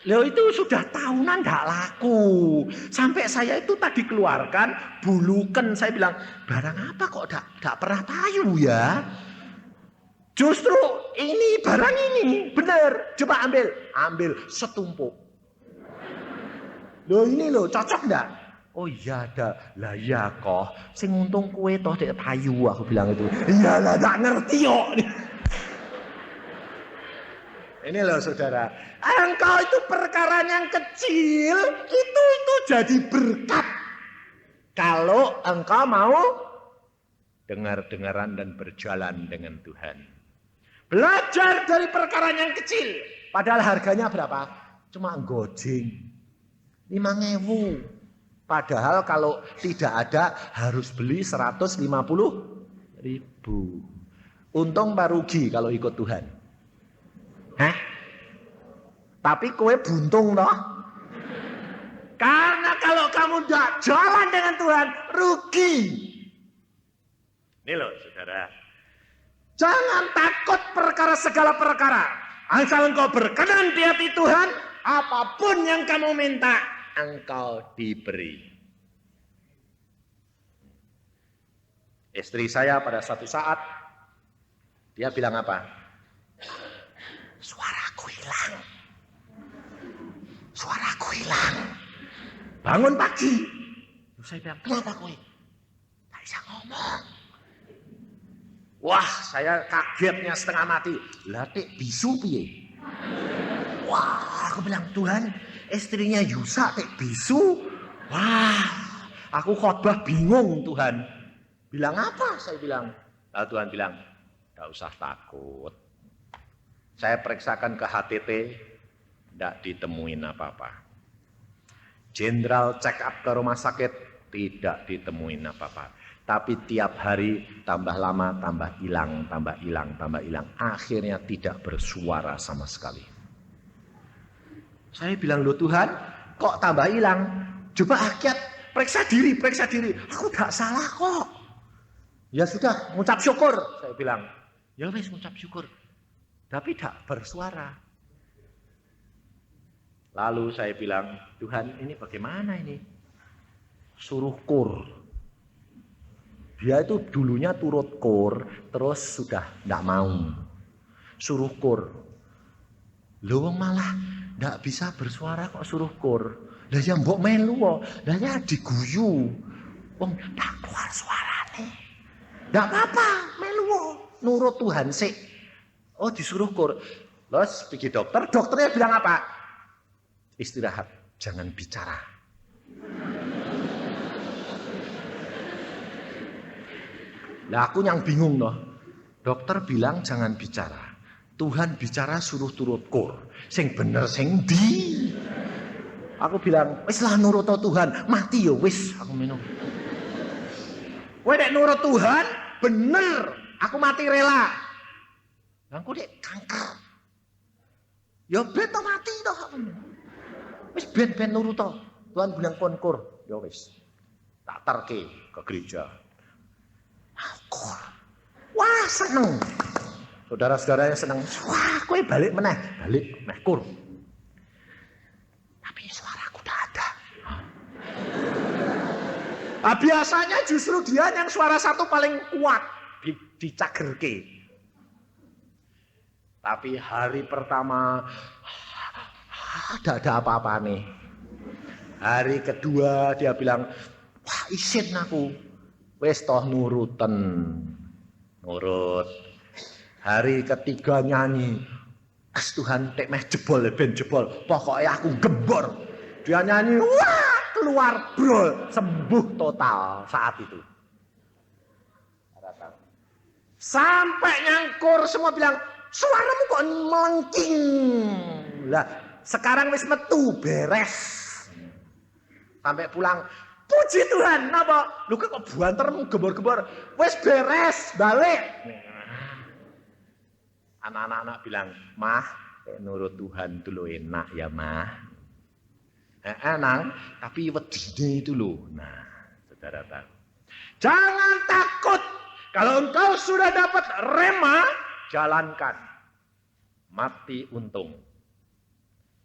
loh itu sudah tahunan enggak laku. Sampai saya itu tadi keluarkan, bulukan. Saya bilang, barang apa kok enggak pernah payu ya? Justru ini barang ini, benar. Coba ambil setumpuk. Loh ini loh, cocok enggak? Oh iya ada. Lah iya kok, sing untung kue toh dek payu, aku bilang itu. Iyalah enggak ngerti kok. Ini loh saudara, engkau itu perkara yang kecil, itu jadi berkat. Kalau engkau mau dengar-dengaran dan berjalan dengan Tuhan. Belajar dari perkara yang kecil. Padahal harganya berapa? Cuma gojeng. 5.000. Padahal kalau tidak ada harus beli 150.000. Untung apa rugi kalau ikut Tuhan? Hah? Tapi kowe buntung toh? Karena kalau kamu tidak jalan dengan Tuhan, rugi. Ini loh saudara. Jangan takut segala perkara. Asal engkau berkenan di hati Tuhan, apapun yang kamu minta, engkau diberi. Istri saya pada satu saat, dia bilang apa? Suaraku hilang. Bangun pagi. Saya bilang, kenapa kowe? Tak bisa ngomong. Wah, saya kagetnya setengah mati. Lah tek bisu piye? Wah, aku bilang, Tuhan, istrinya Yusa tek bisu. Wah, aku khotbah bingung Tuhan. Bilang apa? Saya bilang. Lalu Tuhan bilang, enggak usah takut. Saya periksakan ke HTT, tidak ditemuin apa-apa. Jenderal check up ke rumah sakit, tidak ditemuin apa-apa. Tapi tiap hari tambah lama, tambah hilang. Akhirnya tidak bersuara sama sekali. Saya bilang, loh Tuhan, kok tambah hilang? Coba akhirnya periksa diri. Aku tidak salah kok. Ya sudah, ngucap syukur. Saya bilang, ya wes ngucap syukur. Tapi tidak bersuara. Lalu saya bilang, Tuhan ini bagaimana ini? Suruh kur. Dia itu dulunya turut kur, terus sudah tidak mau. Suruh kur. Loh malah tidak bisa bersuara kok suruh kur. Lah ya mbok melu, lah ya diguyu. Wong tak keluar suarane. Tidak apa-apa, melu nurut Tuhan sih. Oh disuruh kur. Terus pergi dokter, dokternya bilang apa? Istirahat, jangan bicara. Lah aku yang bingung loh. Dokter bilang jangan bicara. Tuhan bicara suruh turut kur. Sing bener sing di. Aku bilang, wis lah nurut Tuhan, mati yo wis aku minum. Kowe nek nurut Tuhan, bener, aku mati rela. Aku dek kanker. Ya ben to mati toh. Wis ben nurut to. Tuhan bilang konkur. Ya wis. Tak terke ke gereja. Akur. Wah, seneng. Saudara-saudara yang seneng. Wah, kowe balik meneh kur. Tapi suaraku udah ada. Nah, biasanya justru dia yang suara satu paling kuat dicagerke. Tapi hari pertama Ada apa-apa nih. Hari kedua dia bilang, wah isin aku. Wes toh nuruten. Nurut. Hari ketiga nyanyi. As Tuhan tek meh jebol ben jebol. Pokoknya aku gembor. Dia nyanyi, wah keluar brol. Sembuh total saat itu. Sampai nyangkur semua bilang, suaramu kok melengking. Lah, sekarang wis metu beres. Sampai pulang, puji Tuhan, napa? Lu kok buantermu gembor-gembor, wis beres, balik. Anak-anak bilang, "Mah, nurut Tuhan itu lo enak ya, Mah." Enak, tapi wedine itu loh. Nah, saudara tahu. Jangan takut. Kalau engkau sudah dapat rema, jalankan. Mati untung.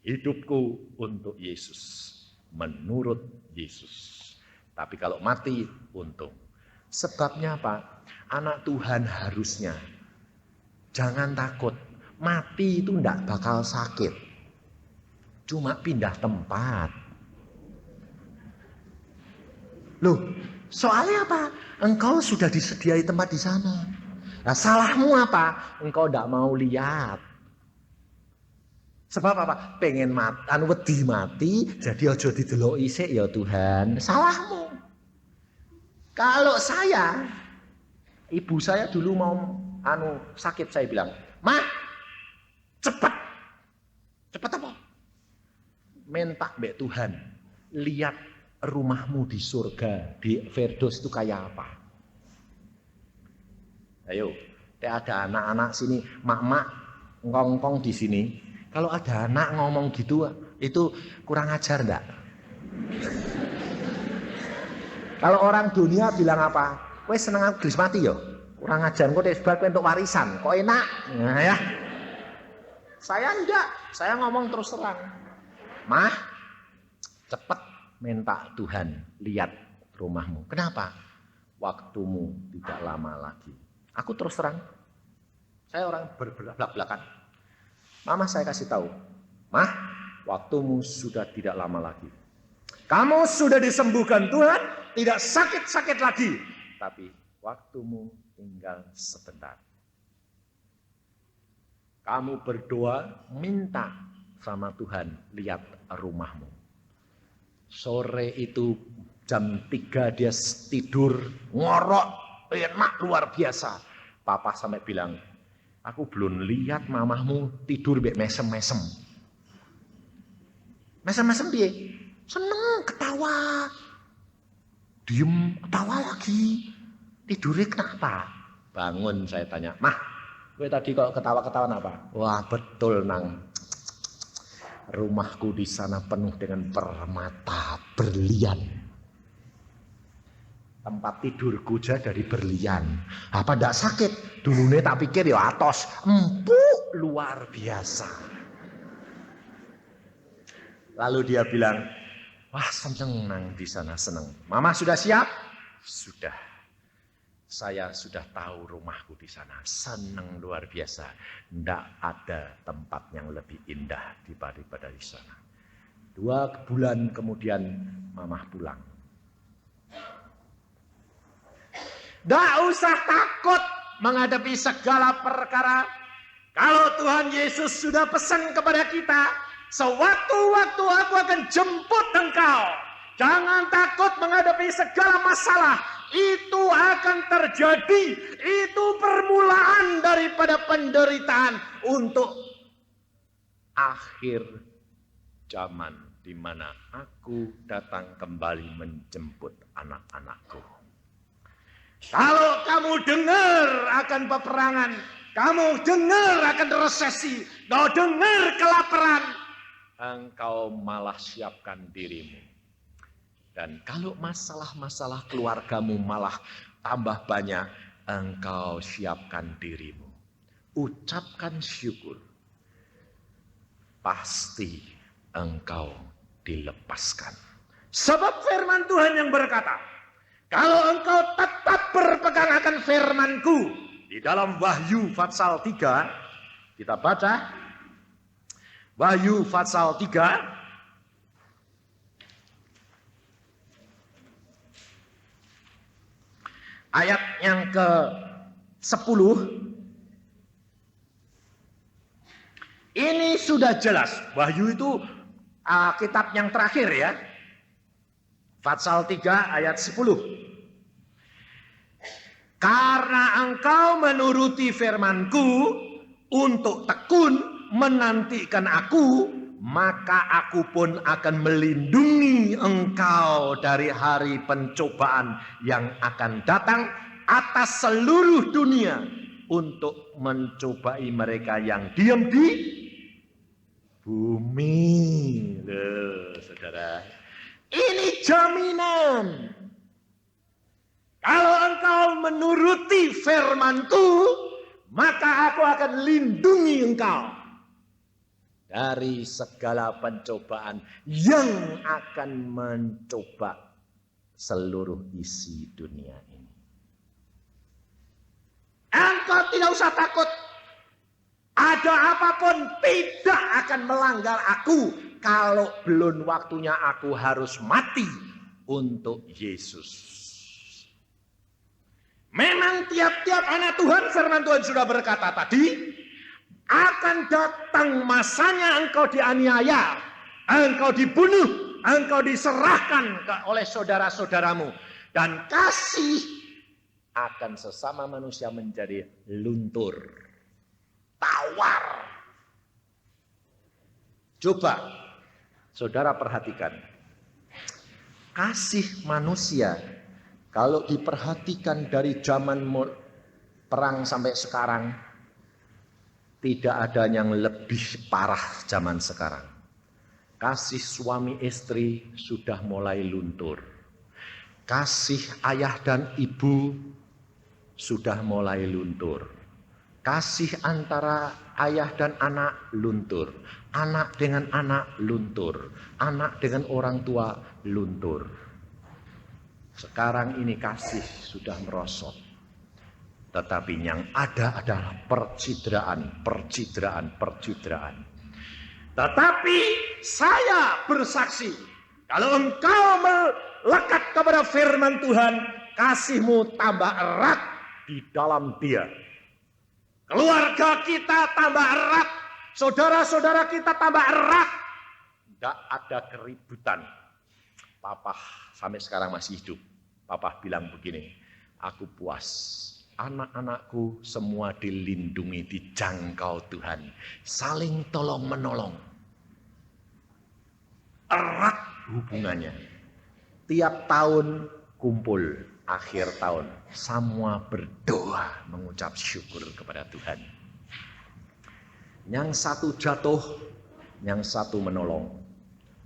Hidupku untuk Yesus. Menurut Yesus. Tapi kalau mati untung. Sebabnya apa? Anak Tuhan harusnya. Jangan takut. Mati itu tidak bakal sakit. Cuma pindah tempat. Loh, soalnya apa? Engkau sudah disediai tempat di sana. Nah, salahmu apa? Engkau tidak mau lihat. Sebab apa? Pengen wedi mati, jadi ojo dideloki sik ya Tuhan. Salahmu. Kalau saya, ibu saya dulu mau sakit, saya bilang, "Mak, cepat." Cepat apa? Minta mbek Tuhan, lihat rumahmu di surga, di Firdaus itu kayak apa? Ayo, ada anak-anak sini, mak-mak ngongkong di sini. Kalau ada anak ngomong gitu, itu kurang ajar enggak? Kalau orang dunia bilang apa? Wes seneng aku gelis mati yo. Kurang ajar, kok sebab untuk warisan, kok enak? Nah ya. Saya enggak, saya ngomong terus terang. Mah, cepet minta Tuhan lihat rumahmu. Kenapa? Waktumu tidak lama lagi. Aku terus terang. Saya orang berbelak-belakan. Mama saya kasih tahu. Mah, waktumu sudah tidak lama lagi. Kamu sudah disembuhkan Tuhan, tidak sakit-sakit lagi. Tapi waktumu tinggal sebentar. Kamu berdoa, minta sama Tuhan, lihat rumahmu. Sore itu jam 3 dia tidur, ngorok, enak luar biasa. Papa sampai bilang, aku belum lihat mamahmu tidur bek mesem-mesem. Mesem-mesem piye? Seneng ketawa. Diem, ketawa lagi. Tidurnya kenapa? Bangun saya tanya, "Mah, gue tadi kok ketawa-ketawa apa?" "Wah, betul nang. Rumahku di sana penuh dengan permata berlian. Tempat tidurku aja dari berlian. Apa ndak sakit? Dulunya tak pikir ya atos. Empuk luar biasa." Lalu dia bilang, "Wah, seneng nang di sana, seneng. Mama sudah siap?" "Sudah. Saya sudah tahu rumahku di sana. Seneng luar biasa. Ndak ada tempat yang lebih indah daripada di sana." 2 bulan kemudian Mama pulang. Ndak usah takut menghadapi segala perkara. Kalau Tuhan Yesus sudah pesan kepada kita, sewaktu-waktu aku akan jemput engkau. Jangan takut menghadapi segala masalah. Itu akan terjadi. Itu permulaan daripada penderitaan untuk akhir zaman di mana aku datang kembali menjemput anak-anakku. Kalau kamu dengar akan peperangan, kamu dengar akan resesi, kau dengar kelaparan, engkau malah siapkan dirimu. Dan kalau masalah-masalah keluargamu malah tambah banyak, engkau siapkan dirimu. Ucapkan syukur. Pasti engkau dilepaskan. Sebab firman Tuhan yang berkata, kalau engkau tetap berpegang akan firman-Ku, di dalam Wahyu pasal 3, kita baca, Wahyu pasal 3 ayat yang ke-10. Ini sudah jelas. Wahyu itu kitab yang terakhir ya. Pasal 3 ayat 10. Karena engkau menuruti firman-Ku untuk tekun menantikan Aku, maka Aku pun akan melindungi engkau dari hari pencobaan yang akan datang atas seluruh dunia untuk mencobai mereka yang diam di bumi. Loh, saudara, ini jaminan. Kalau engkau menuruti firman-Ku, maka Aku akan lindungi engkau dari segala pencobaan yang akan mencoba seluruh isi dunia ini. Engkau tidak usah takut. Ada apapun tidak akan melanggar Aku kalau belum waktunya Aku harus mati untuk Yesus. Memang tiap-tiap anak Tuhan, firman Tuhan sudah berkata tadi, akan datang masanya engkau dianiaya, engkau dibunuh, engkau diserahkan oleh saudara-saudaramu. Dan kasih akan sesama manusia menjadi luntur, tawar. Coba saudara perhatikan, kasih manusia kalau diperhatikan dari zaman perang sampai sekarang, tidak ada yang lebih parah zaman sekarang. Kasih suami istri sudah mulai luntur. Kasih ayah dan ibu sudah mulai luntur. Kasih antara ayah dan anak luntur. Anak dengan anak luntur. Anak dengan orang tua luntur. Sekarang ini kasih sudah merosot. Tetapi yang ada adalah percidraan. Tetapi saya bersaksi, kalau engkau melekat kepada firman Tuhan, kasihmu tambah erat di dalam Dia. Keluarga kita tambah erat, saudara-saudara kita tambah erat. Tidak ada keributan. Papa sampai sekarang masih hidup. Papa bilang begini, aku puas. Anak-anakku semua dilindungi, dijangkau Tuhan. Saling tolong menolong. Erat hubungannya. Tiap tahun kumpul akhir tahun. Semua berdoa mengucap syukur kepada Tuhan. Yang satu jatuh, yang satu menolong.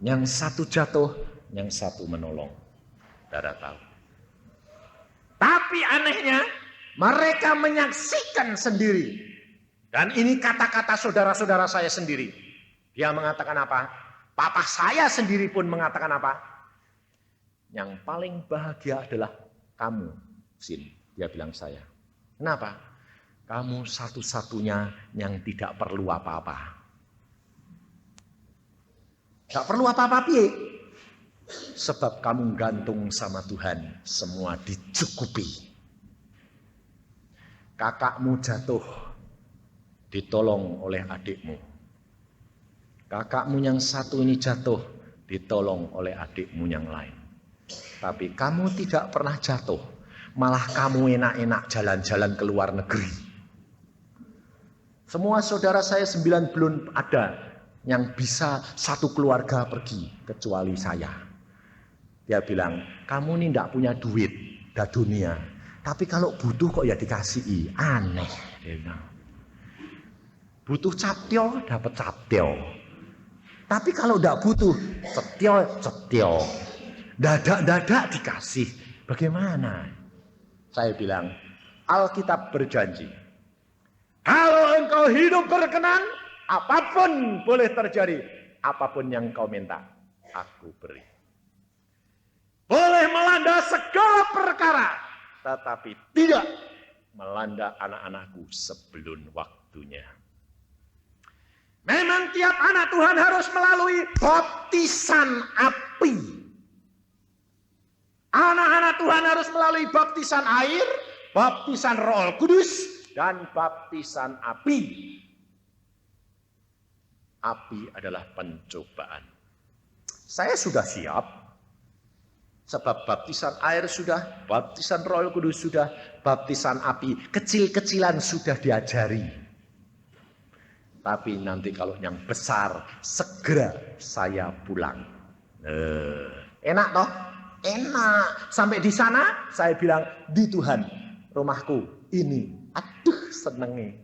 Yang satu jatuh, yang satu menolong. Saudara tahu. Tapi anehnya, mereka menyaksikan sendiri. Dan ini kata-kata saudara-saudara saya sendiri. Dia mengatakan apa? Papa saya sendiri pun mengatakan apa? Yang paling bahagia adalah kamu, Sin. Dia bilang saya. Kenapa? Kamu satu-satunya yang tidak perlu apa-apa. Tidak perlu apa-apa, piye? Sebab kamu gantung sama Tuhan, semua dicukupi. Kakakmu jatuh, ditolong oleh adikmu. Kakakmu yang satu ini jatuh, ditolong oleh adikmu yang lain. Tapi kamu tidak pernah jatuh, malah kamu enak-enak jalan-jalan ke luar negeri. Semua saudara saya 9 belum ada yang bisa satu keluarga pergi, kecuali saya. Dia bilang, kamu ini tidak punya duit, dah dunia. Tapi kalau butuh kok ya dikasihi. Aneh. Dia bilang. Butuh captio, dapat captio. Tapi kalau tidak butuh, cetio. Dadak dikasih. Bagaimana? Saya bilang, Alkitab berjanji. Kalau engkau hidup berkenan, apapun boleh terjadi. Apapun yang kau minta, aku beri. Boleh melanda segala perkara, tetapi tidak melanda anak-anakku sebelum waktunya. Memang tiap anak Tuhan harus melalui baptisan api. Anak-anak Tuhan harus melalui baptisan air, baptisan Roh Kudus, dan baptisan api. Api adalah pencobaan. Saya sudah siap, sebab baptisan air sudah, baptisan Roh Kudus sudah, baptisan api kecil-kecilan sudah diajari. Tapi nanti kalau yang besar, segera saya pulang. Enak toh? Enak. Sampai di sana saya bilang, di Tuhan, rumahku ini. Aduh, senengnya.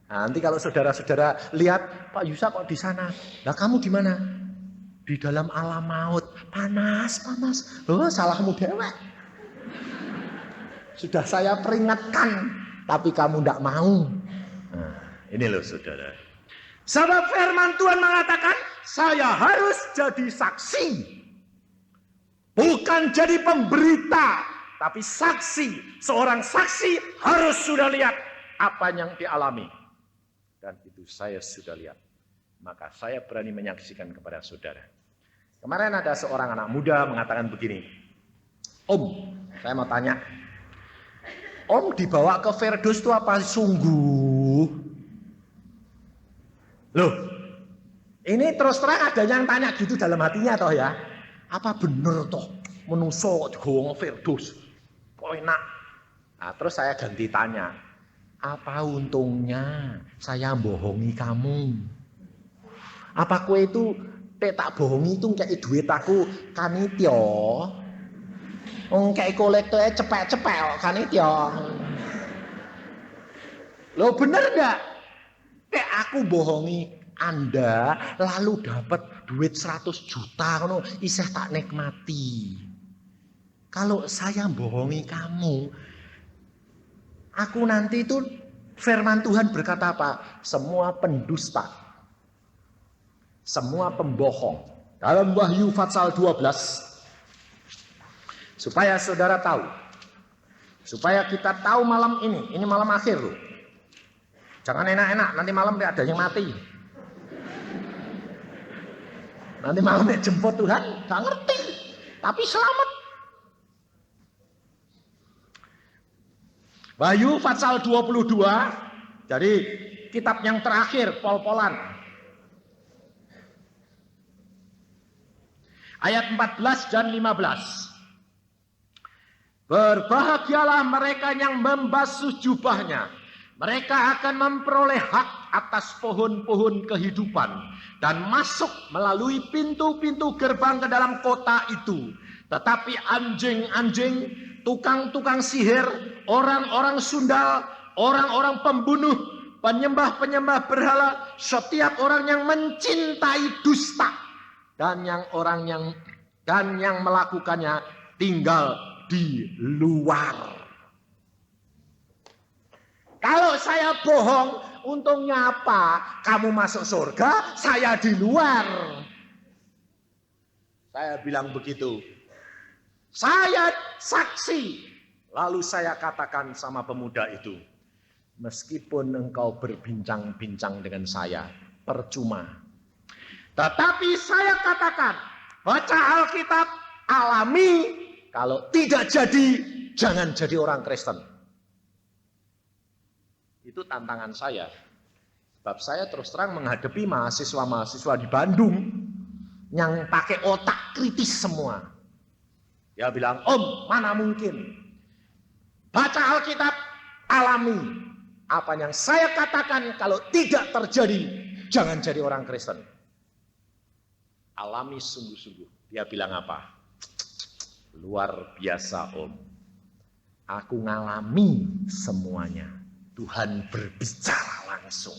Nah, nanti kalau saudara-saudara lihat, Pak Yusa kok di sana? Lah kamu di mana? Di dalam alam maut. Panas, panas. Loh, salahmu dewek. Sudah saya peringatkan, tapi kamu tidak mau. Nah, ini loh saudara. Sebab firman Tuhan mengatakan, saya harus jadi saksi. Bukan jadi pemberita, tapi saksi. Seorang saksi harus sudah lihat apa yang dialami. Dan itu saya sudah lihat. Maka saya berani menyaksikan kepada saudara. Kemarin ada seorang anak muda mengatakan begini. Om, saya mau tanya. Om dibawa ke Firdaus itu apa sungguh? Loh, ini terus terang ada yang tanya gitu dalam hatinya toh ya. Apa bener toh menungso kok digawa ke Firdaus? Kok enak? Nah, terus saya ganti tanya. Apa untungnya saya bohongi kamu? Apa kue itu tak bohongi itu kayak duit aku kanityo? Kayak kolektornya cepet-cepet kanityo. Loh bener enggak? Kayak aku bohongi Anda lalu dapat duit 100 juta kono isih tak nikmati. Kalau saya bohongi kamu, aku nanti itu firman Tuhan berkata apa? Semua pendusta, semua pembohong. Dalam Wahyu pasal 12, supaya saudara tahu, supaya kita tahu malam ini malam akhir loh. Jangan enak-enak, nanti malam ada yang mati. Nanti malam jemput Tuhan, gak ngerti, tapi selamat. Wahyu pasal 22, jadi kitab yang terakhir, pol-polan. Ayat 14 dan 15. Berbahagialah mereka yang membasuh jubahnya. Mereka akan memperoleh hak atas pohon-pohon kehidupan dan masuk melalui pintu-pintu gerbang ke dalam kota itu. Tetapi anjing-anjing, tukang-tukang sihir, orang-orang sundal, orang-orang pembunuh, penyembah-penyembah berhala, setiap orang yang mencintai dusta dan yang melakukannya tinggal di luar. Kalau saya bohong, untungnya apa? Kamu masuk surga, saya di luar. Saya bilang begitu. Saya saksi. Lalu saya katakan sama pemuda itu, meskipun engkau berbincang-bincang dengan saya, percuma. Tetapi saya katakan, baca Alkitab, alami. Kalau tidak jadi, jangan jadi orang Kristen. Itu tantangan saya. Sebab saya terus terang menghadapi mahasiswa-mahasiswa di Bandung yang pakai otak kritis semua. Dia bilang, Om, mana mungkin? Baca Alkitab, alami. Apa yang saya katakan kalau tidak terjadi, jangan jadi orang Kristen. Alami sungguh-sungguh. Dia bilang apa? Luar biasa, Om. Aku ngalami semuanya. Tuhan berbicara langsung.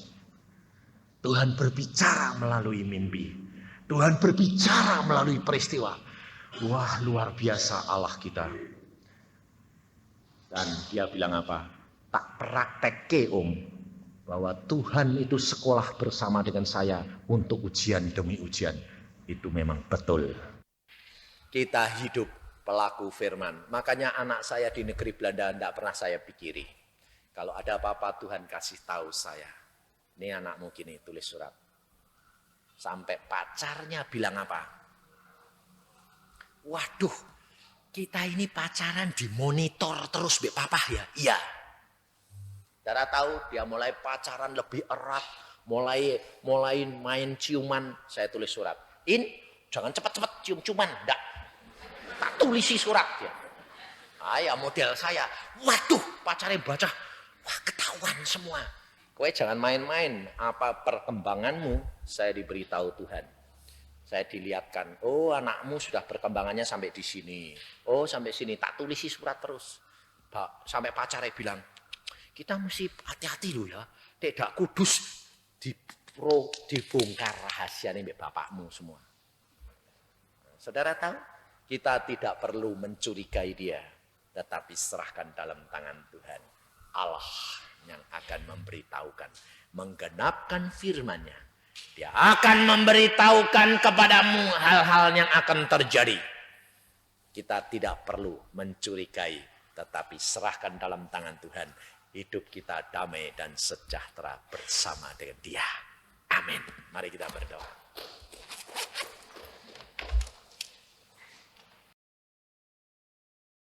Tuhan berbicara melalui mimpi. Tuhan berbicara melalui peristiwa. Wah, luar biasa Allah kita. Dan dia bilang apa? Tak praktekke Om. Bahwa Tuhan itu sekolah bersama dengan saya untuk ujian demi ujian. Itu memang betul. Kita hidup pelaku firman. Makanya anak saya di negeri Belanda tidak pernah saya pikiri. Kalau ada apa-apa Tuhan kasih tahu saya. Ini anakmu gini, tulis surat. Sampai pacarnya bilang apa? Waduh, kita ini pacaran dimonitor terus mbek papa ya? Iya. Saudara tahu dia mulai pacaran lebih erat, mulai main ciuman, saya tulis surat. Jangan cepat-cepat cium-ciuman, enggak. Tak tulisi surat ya. Ya model saya. Waduh, pacarnya baca. Wah, ketahuan semua. Kowe jangan main-main. Apa perkembanganmu? Saya diberitahu Tuhan. Saya dilihatkan, oh anakmu sudah perkembangannya sampai di sini. Oh sampai sini, tak tulisi surat terus. Sampai pacarnya bilang, kita mesti hati-hati loh ya. Tidak kudus dibongkar rahasianya mbak bapakmu semua. Saudara tahu, kita tidak perlu mencurigai dia. Tetapi serahkan dalam tangan Tuhan. Allah yang akan memberitahukan, menggenapkan firman-Nya. Dia akan memberitahukan kepadamu hal-hal yang akan terjadi. Kita tidak perlu mencurigai, tetapi serahkan dalam tangan Tuhan. Hidup kita damai dan sejahtera bersama dengan Dia. Amin. Mari kita berdoa.